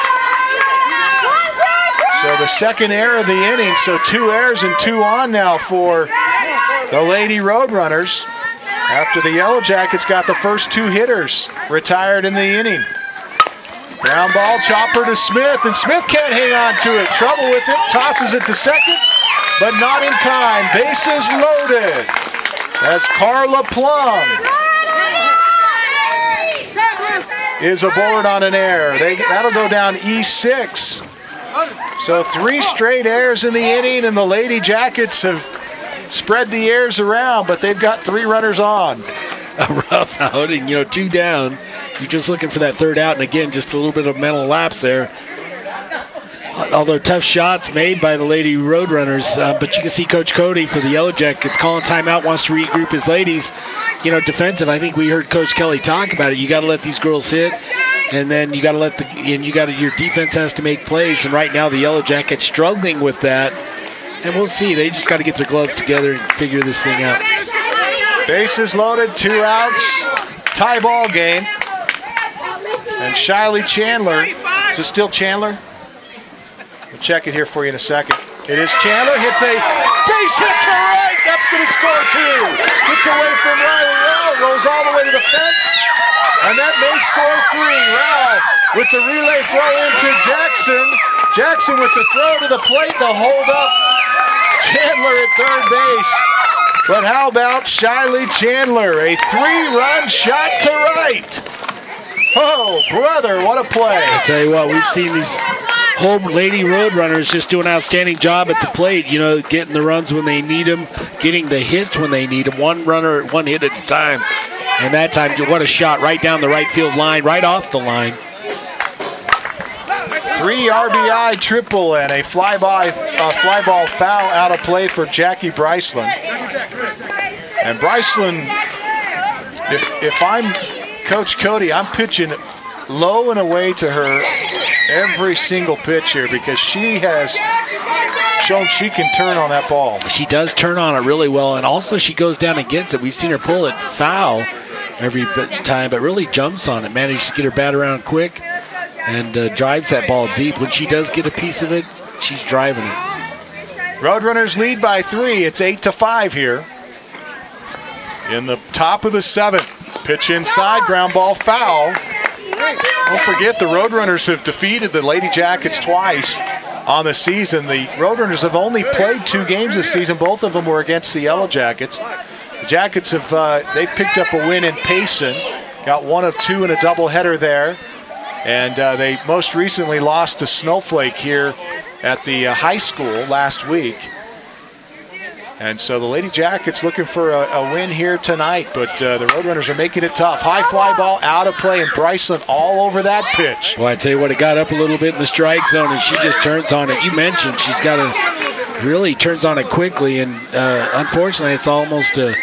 So the second error of the inning, so 2 errors and 2 on now for the Lady Roadrunners, after the Yellow Jackets got the first 2 hitters retired in the inning. Ground ball, chopper to Smith, and Smith can't hang on to it. Trouble with it, tosses it to second, but not in time. Bases loaded as Carla Plum is aboard on an error. That'll go down E6. So 3 straight errors in the inning, and the Lady Jackets have spread the errors around, but they've got 3 runners on. A rough outing, 2 down. You're just looking for that 3rd out, and again, just a little bit of mental lapse there. although tough shots made by the Lady Roadrunners, but you can see Coach Cody for the Yellow Jackets calling timeout, wants to regroup his ladies. You know, defensive. I think we heard Coach Kelly talk about it. You got to let these girls hit, and then you got to let your defense has to make plays. And right now the Yellow Jackets struggling with that, and we'll see. They just got to get their gloves together and figure this thing out. Bases loaded, 2 outs, tie ball game. And Shiley Chandler, is it still Chandler? We'll check it here for you in a second. It is Chandler, hits a base hit to right, that's going to score 2. Gets away from Riley Rowell, goes all the way to the fence, and that may score 3. Rowell with the relay throw into Jackson. Jackson with the throw to the plate, the hold up. Chandler at third base. But how about Shiley Chandler? A 3-run shot to right. Oh, brother, what a play. I tell you what, we've seen these whole Lady Roadrunners just do an outstanding job at the plate, you know, getting the runs when they need them, getting the hits when they need them, one runner, one hit at a time. And that time, what a shot right down the right field line, right off the line. 3 RBI triple and a fly ball foul out of play for Jackie Bryceland. And Bryceland, if I'm Coach Cody, I'm pitching low and away to her every single pitch here because she has shown she can turn on that ball. She does turn on it really well, and also she goes down and gets it. We've seen her pull it foul every time, but really jumps on it, manages to get her bat around quick, and drives that ball deep. When she does get a piece of it, she's driving it. Roadrunners lead by 3. It's 8-5 here. In the top of the 7th. Pitch inside, ground ball foul. Don't forget the Roadrunners have defeated the Lady Jackets twice on the season. The Roadrunners have only played 2 games this season. Both of them were against the Yellow Jackets. The Jackets have they picked up a win in Payson. Got 1 of 2 in a doubleheader there. And they most recently lost to Snowflake here at the high school last week. And so the Lady Jackets looking for a win here tonight, but the Roadrunners are making it tough. High fly ball out of play, and Bryceland all over that pitch. Well, I tell you what, it got up a little bit in the strike zone, and she just turns on it. You mentioned she's got to really turns on it quickly, and unfortunately, it's almost a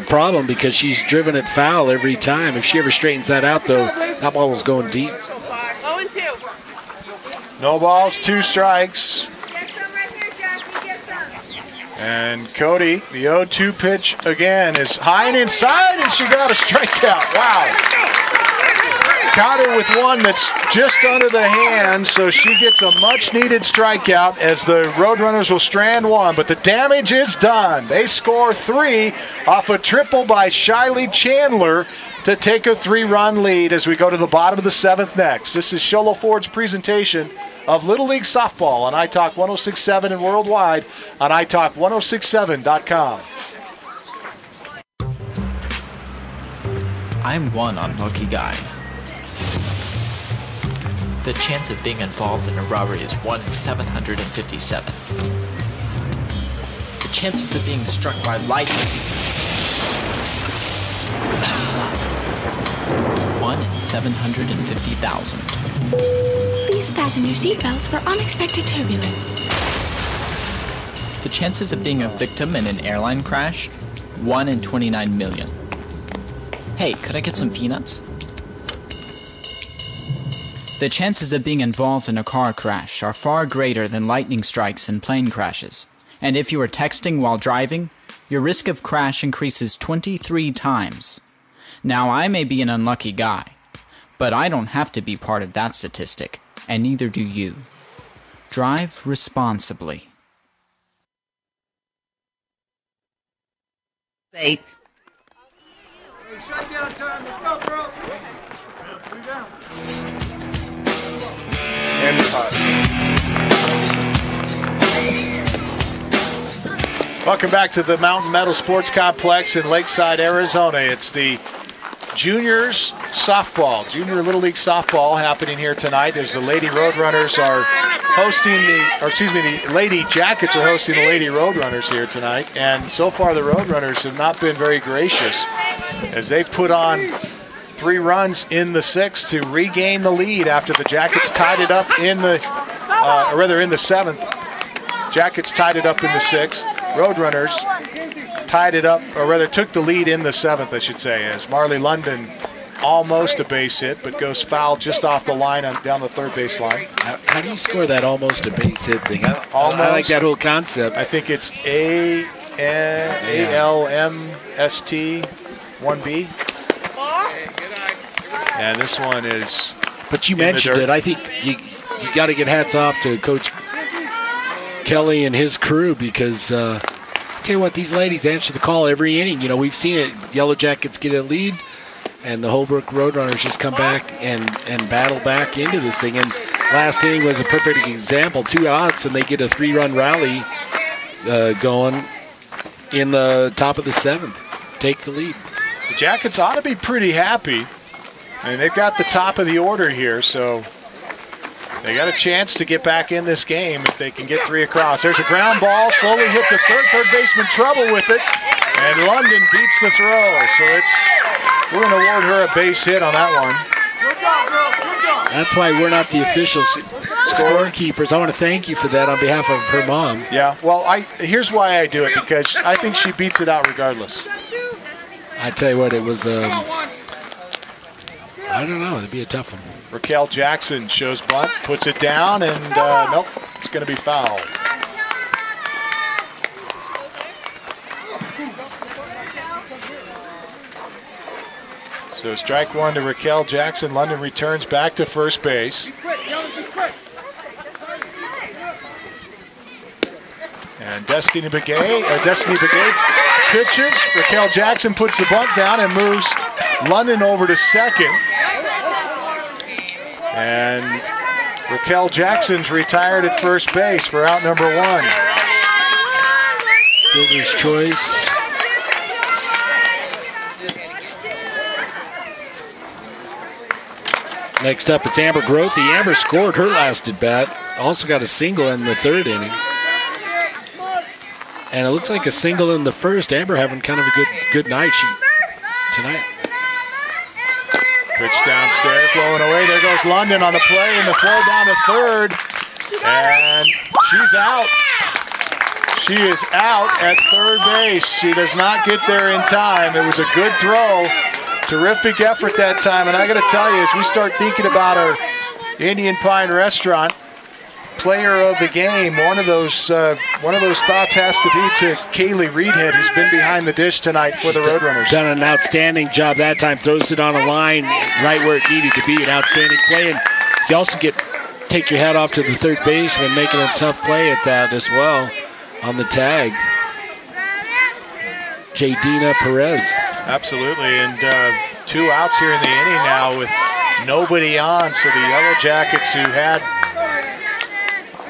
problem because she's driven it foul every time. If she ever straightens that out, though, that ball was going deep. 0-2. No balls, 2 strikes. And Cody, the 0-2 pitch again is high and inside, and she got a strikeout. Wow. Caught her with one that's just under the hand, so she gets a much-needed strikeout as the Roadrunners will strand 1, but the damage is done. They score 3 off a triple by Shiley Chandler to take a 3-run lead as we go to the bottom of the 7th next. This is Sholo Ford's presentation of Little League Softball on iTalk 106.7 and worldwide on iTalk1067.com. I'm one unlucky guy. The chance of being involved in a robbery is 1 in 757. The chances of being struck by lightning 1 in 750,000. Please fasten your seatbelts for unexpected turbulence. The chances of being a victim in an airline crash 1 in 29 million. Hey, could I get some peanuts? The chances of being involved in a car crash are far greater than lightning strikes and plane crashes. And if you are texting while driving, your risk of crash increases 23 times. Now, I may be an unlucky guy, but I don't have to be part of that statistic, and neither do you. Drive responsibly. Hey, shutdown time. Let's go, girls. Three down. And welcome back to the Mountain Meadow Sports Complex in Lakeside, Arizona. It's the Juniors Softball, Junior Little League Softball happening here tonight as the Lady Roadrunners are hosting the Lady Jackets are hosting the Lady Roadrunners here tonight. And so far the Roadrunners have not been very gracious as they put on 3 runs in the 6th to regain the lead after the Jackets tied it up in the or rather in the 7th. Jackets tied it up in the 6th. Roadrunners tied it up, or rather took the lead in the 7th, I should say, as Marley London almost a base hit, but goes foul just off the line down the third base line. How do you score that almost a base hit thing? I like that whole concept. I think it's ALMST 1B. And this one is. But you mentioned it. I think you got to get hats off to Coach Kelly and his crew, because I tell you what, these ladies answer the call every inning. You know, we've seen it. Yellow Jackets get a lead, and the Holbrook Roadrunners just come back and battle back into this thing. And last inning was a perfect example. 2 outs, and they get a 3-run rally going in the top of the 7th. Take the lead. The Jackets ought to be pretty happy. I mean, they've got the top of the order here, so they got a chance to get back in this game if they can get 3 across. There's a ground ball, slowly hit the third baseman, trouble with it, and London beats the throw. So we're going to award her a base hit on that one. That's why we're not the official scorekeepers. I want to thank you for that on behalf of her mom. Yeah, well, here's why I do it, because I think she beats it out regardless. I tell you what, it was, I don't know, it'd be a tough one. Raquel Jackson shows bunt, puts it down, and nope, it's going to be foul. So strike one to Raquel Jackson. London returns back to first base. And Destiny Begay pitches. Raquel Jackson puts the bunt down and moves London over to second. And Raquel Jackson's retired at first base for out number 1. Fielder's choice. Next up, it's Amber Grothy. Amber scored her last at bat. Also got a single in the 3rd inning. And it looks like a single in the 1st. Amber having kind of a good night tonight. Pitch downstairs, low and away. There goes London on the play, and the throw down to 3rd. And she's out. She is out at 3rd base. She does not get there in time. It was a good throw. Terrific effort that time. And I got to tell you, as we start thinking about our Indian Pine Restaurant player of the game, one of those thoughts has to be to Kaylee Reedhead, who's been behind the dish tonight for the Roadrunners. Done an outstanding job that time. Throws it on a line right where it needed to be. An outstanding play. And you also take your hat off to the 3rd baseman, making a tough play at that as well on the tag. Jadina Perez. Absolutely, and 2 outs here in the inning now with nobody on. So the Yellow Jackets, who had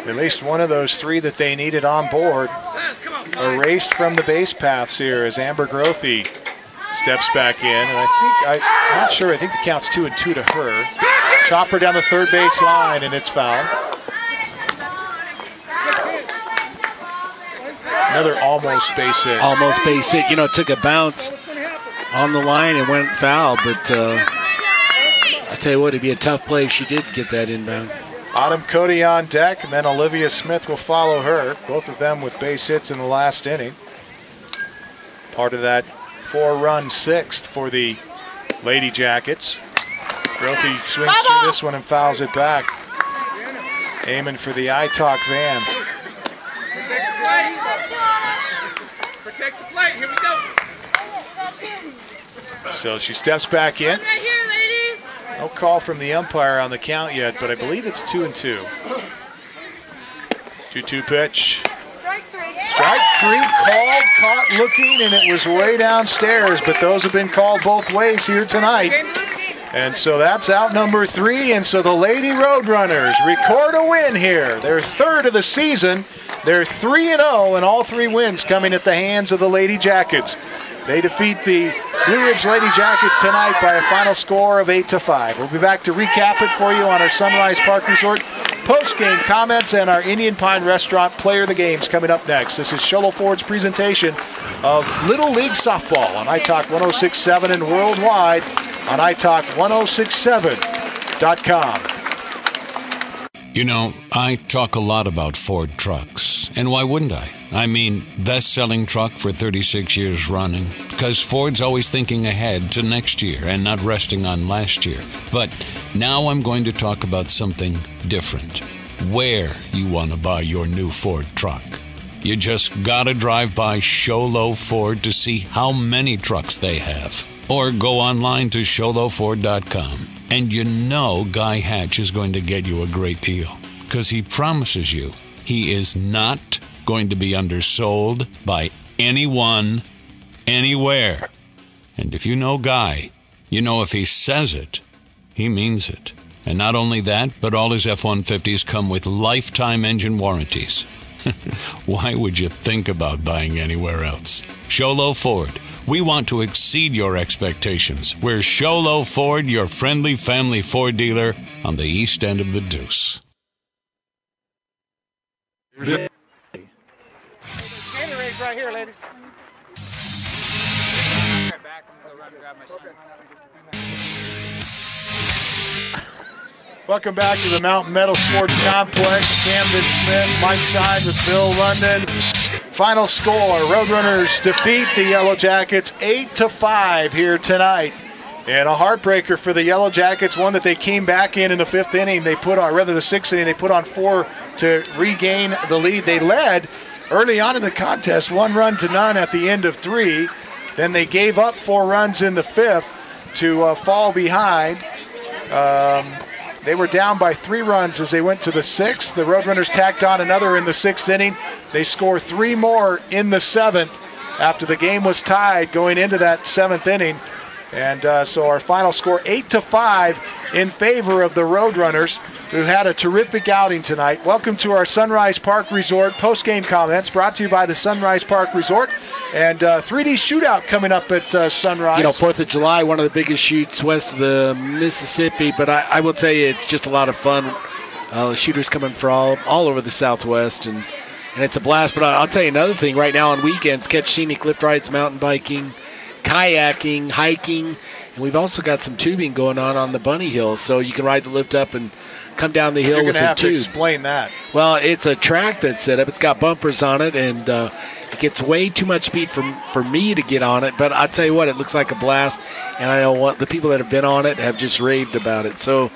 at least one of those 3 that they needed on board, erased from the base paths here as Amber Grothy steps back in. And I'm not sure, I think the count's 2-2 to her. Chopper down the 3rd base line, and it's foul. Another almost base hit. Almost base hit. You know, it took a bounce on the line and went foul, but I tell you what, it'd be a tough play if she did get that inbound. Autumn Cody on deck, and then Olivia Smith will follow her. Both of them with base hits in the last inning. Part of that 4-run 6th for the Lady Jackets. Grothy swings through this one and fouls it back. Aiming for the I-Talk van. Protect the plate. Here we go. So she steps back in. No call from the umpire on the count yet, but I believe it's 2-2. 2-2 pitch. Strike 3 called, caught looking, and it was way downstairs, but those have been called both ways here tonight. And so that's out number 3, and so the Lady Roadrunners record a win here. Their 3rd of the season. They're 3-0, and all 3 wins coming at the hands of the Lady Jackets. They defeat the Blue Ridge Lady Jackets tonight by a final score of 8-5. We'll be back to recap it for you on our Sunrise Park Resort post-game comments and our Indian Pine Restaurant Player of the Games coming up next. This is Sholo Ford's presentation of Little League Softball on iTalk 106.7 and worldwide on iTalk1067.com. You know, I talk a lot about Ford trucks, and why wouldn't I? I mean, best-selling truck for 36 years running, because Ford's always thinking ahead to next year and not resting on last year. But now I'm going to talk about something different. Where you want to buy your new Ford truck. You just gotta drive by Show Low Ford to see how many trucks they have. Or go online to showlowford.com. And you know Guy Hatch is going to get you a great deal, because he promises you he is not going to be undersold by anyone, anywhere. And if you know Guy, you know if he says it, he means it. And not only that, but all his F-150s come with lifetime engine warranties. Why would you think about buying anywhere else? Show Low Ford. We want to exceed your expectations. We're Show Low Ford, your friendly family Ford dealer on the east end of the Deuce. Gatorade's right here, ladies. Welcome back to the Mountain Meadow Sports Complex. Camden Smith, Mike Side with Bill London. Final score, Roadrunners defeat the Yellow Jackets 8-5 here tonight. And a heartbreaker for the Yellow Jackets, one that they came back in the fifth inning. They put on, rather the sixth inning, they put on 4 to regain the lead. They led early on in the contest, 1-0 at the end of 3. Then they gave up 4 runs in the fifth to fall behind. They were down by 3 runs as they went to the 6th. The Roadrunners tacked on another in the 6th inning. They score 3 more in the 7th after the game was tied going into that 7th inning. And so our final score, 8-5 in favor of the Roadrunners, who had a terrific outing tonight. Welcome to our Sunrise Park Resort post-game comments, brought to you by the Sunrise Park Resort. And 3D shootout coming up at Sunrise. You know, 4th of July, one of the biggest shoots west of the Mississippi, but I will tell you it's just a lot of fun. Shooters coming from all over the Southwest, and it's a blast. But I'll tell you another thing, right now on weekends, catch scenic lift rides, mountain biking, kayaking, hiking, and we've also got some tubing going on the Bunny Hill, so you can ride the lift up and come down the hill with a tube. You're going to have to explain that. Well, it's a track that's set up. It's got bumpers on it, and it gets way too much speed for me to get on it, but I'll tell you what, it looks like a blast, and I know what the people that have been on it have just raved about it. So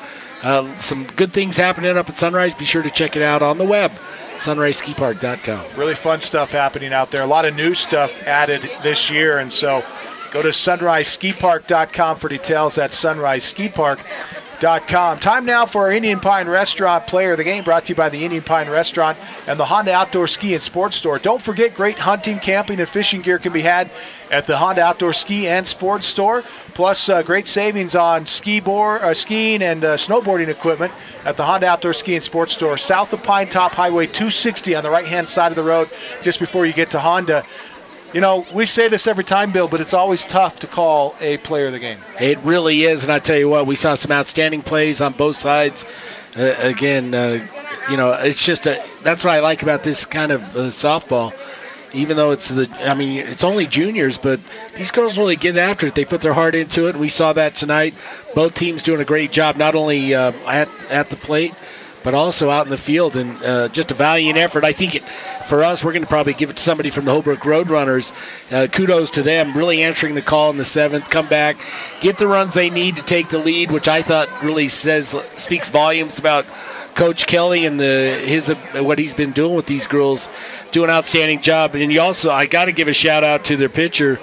some good things happening up at Sunrise. Be sure to check it out on the web, sunriseskipark.com. Really fun stuff happening out there. A lot of new stuff added this year, and so go to sunriseskipark.com for details. That's sunriseskipark.com. Time now for our Indian Pine Restaurant Player of the Game, brought to you by the Indian Pine Restaurant and the Honda Outdoor Ski and Sports Store. Don't forget, great hunting, camping, and fishing gear can be had at the Honda Outdoor Ski and Sports Store. Plus, great savings on skiing and snowboarding equipment at the Honda Outdoor Ski and Sports Store, south of Pinetop Highway 260 on the right-hand side of the road, just before you get to Honda. You know, we say this every time, Bill, but it's always tough to call a player of the game. It really is, and I tell you what, we saw some outstanding plays on both sides. You know, it's just that's what I like about this kind of softball. Even though it's only juniors, but these girls really get after it. They put their heart into it, and we saw that tonight. Both teams doing a great job, not only at the plate, but also out in the field, and just a valiant effort. I think for us, we're going to probably give it to somebody from the Holbrook Roadrunners. Kudos to them, really answering the call in the 7th, come back, get the runs they need to take the lead, which I thought really speaks volumes about Coach Kelly and what he's been doing with these girls. Do an outstanding job. And I got to give a shout out to their pitcher,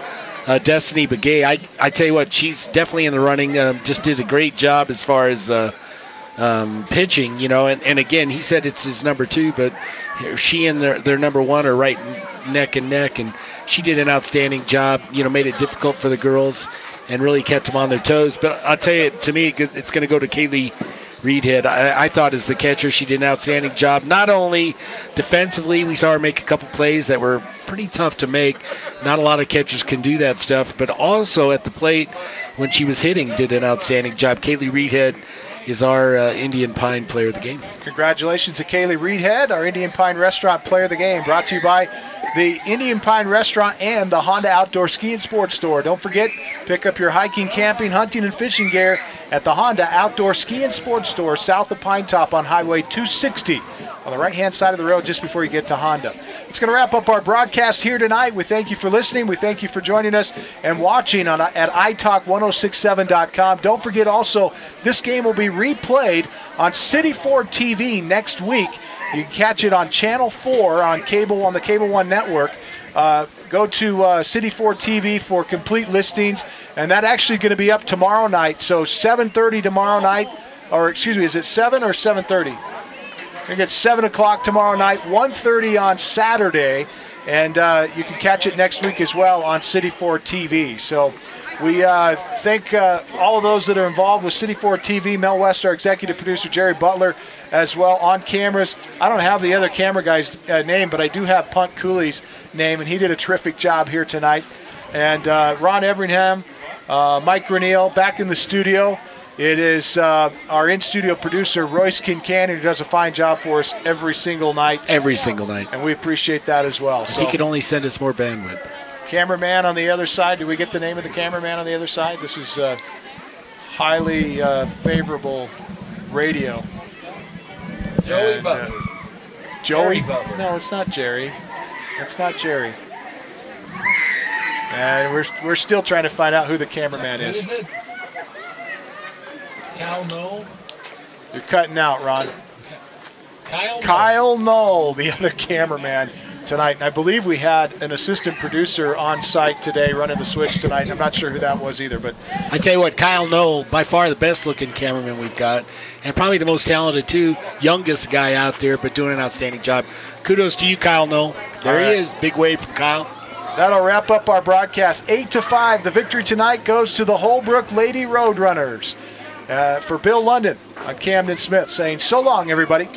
Destiny Begay. I tell you what, she's definitely in the running. Just did a great job as far as pitching, you know, and again, he said it's his number 2, but she and their number 1 are right neck and neck, and she did an outstanding job, you know, made it difficult for the girls and really kept them on their toes. But I'll tell you, to me, it's going to go to Kaylee Reedhead. I thought as the catcher, she did an outstanding job. Not only defensively, we saw her make a couple plays that were pretty tough to make. Not a lot of catchers can do that stuff, but also at the plate when she was hitting, did an outstanding job. Kaylee Reedhead is our Indian Pine Player of the Game. Congratulations to Kaylee Reedhead, our Indian Pine Restaurant Player of the Game, brought to you by the Indian Pine Restaurant and the Honda Outdoor Ski and Sports Store. Don't forget, pick up your hiking, camping, hunting, and fishing gear at the Honda Outdoor Ski and Sports Store south of Pinetop on Highway 260 on the right-hand side of the road just before you get to Honda. It's going to wrap up our broadcast here tonight. We thank you for listening. We thank you for joining us and watching at italk1067.com. Don't forget also, this game will be replayed on City Ford TV next week. You can catch it on Channel 4 on the Cable One network. Go to City Ford TV for complete listings, and that's actually going to be up tomorrow night. So 7:30 tomorrow night, or excuse me, is it 7 or 7:30? I think it's 7 o'clock tomorrow night, 1:30 on Saturday, and you can catch it next week as well on City Ford TV. So we thank all of those that are involved with City Ford TV, Mel West, our executive producer, Jerry Butler, as well on cameras. I don't have the other camera guy's name, but I do have Punt Cooley's name, and he did a terrific job here tonight. And Ron Everingham, Mike Granil back in the studio. It is our in-studio producer, Royce Kincannon, who does a fine job for us every single night. Every single night. And we appreciate that as well. If he could only send us more bandwidth. Cameraman on the other side. Do we get the name of the cameraman on the other side? This is highly favorable radio. Joey Butler. Joey Butler. No, it's not Jerry. It's not Jerry. And we're still trying to find out who the cameraman is. Who is it? Kyle Knoll? You're cutting out, Ron. Kyle Knoll, the other cameraman tonight. And I believe we had an assistant producer on site today running the switch tonight. I'm not sure who that was either, but I tell you what, Kyle Knoll, by far the best looking cameraman we've got, and probably the most talented too, youngest guy out there, but doing an outstanding job. Kudos to you, Kyle Knoll. There he is, big wave from Kyle. That'll wrap up our broadcast. 8-5. The victory tonight goes to the Holbrook Lady Roadrunners. For Bill London, I'm Camden Smith saying so long, everybody.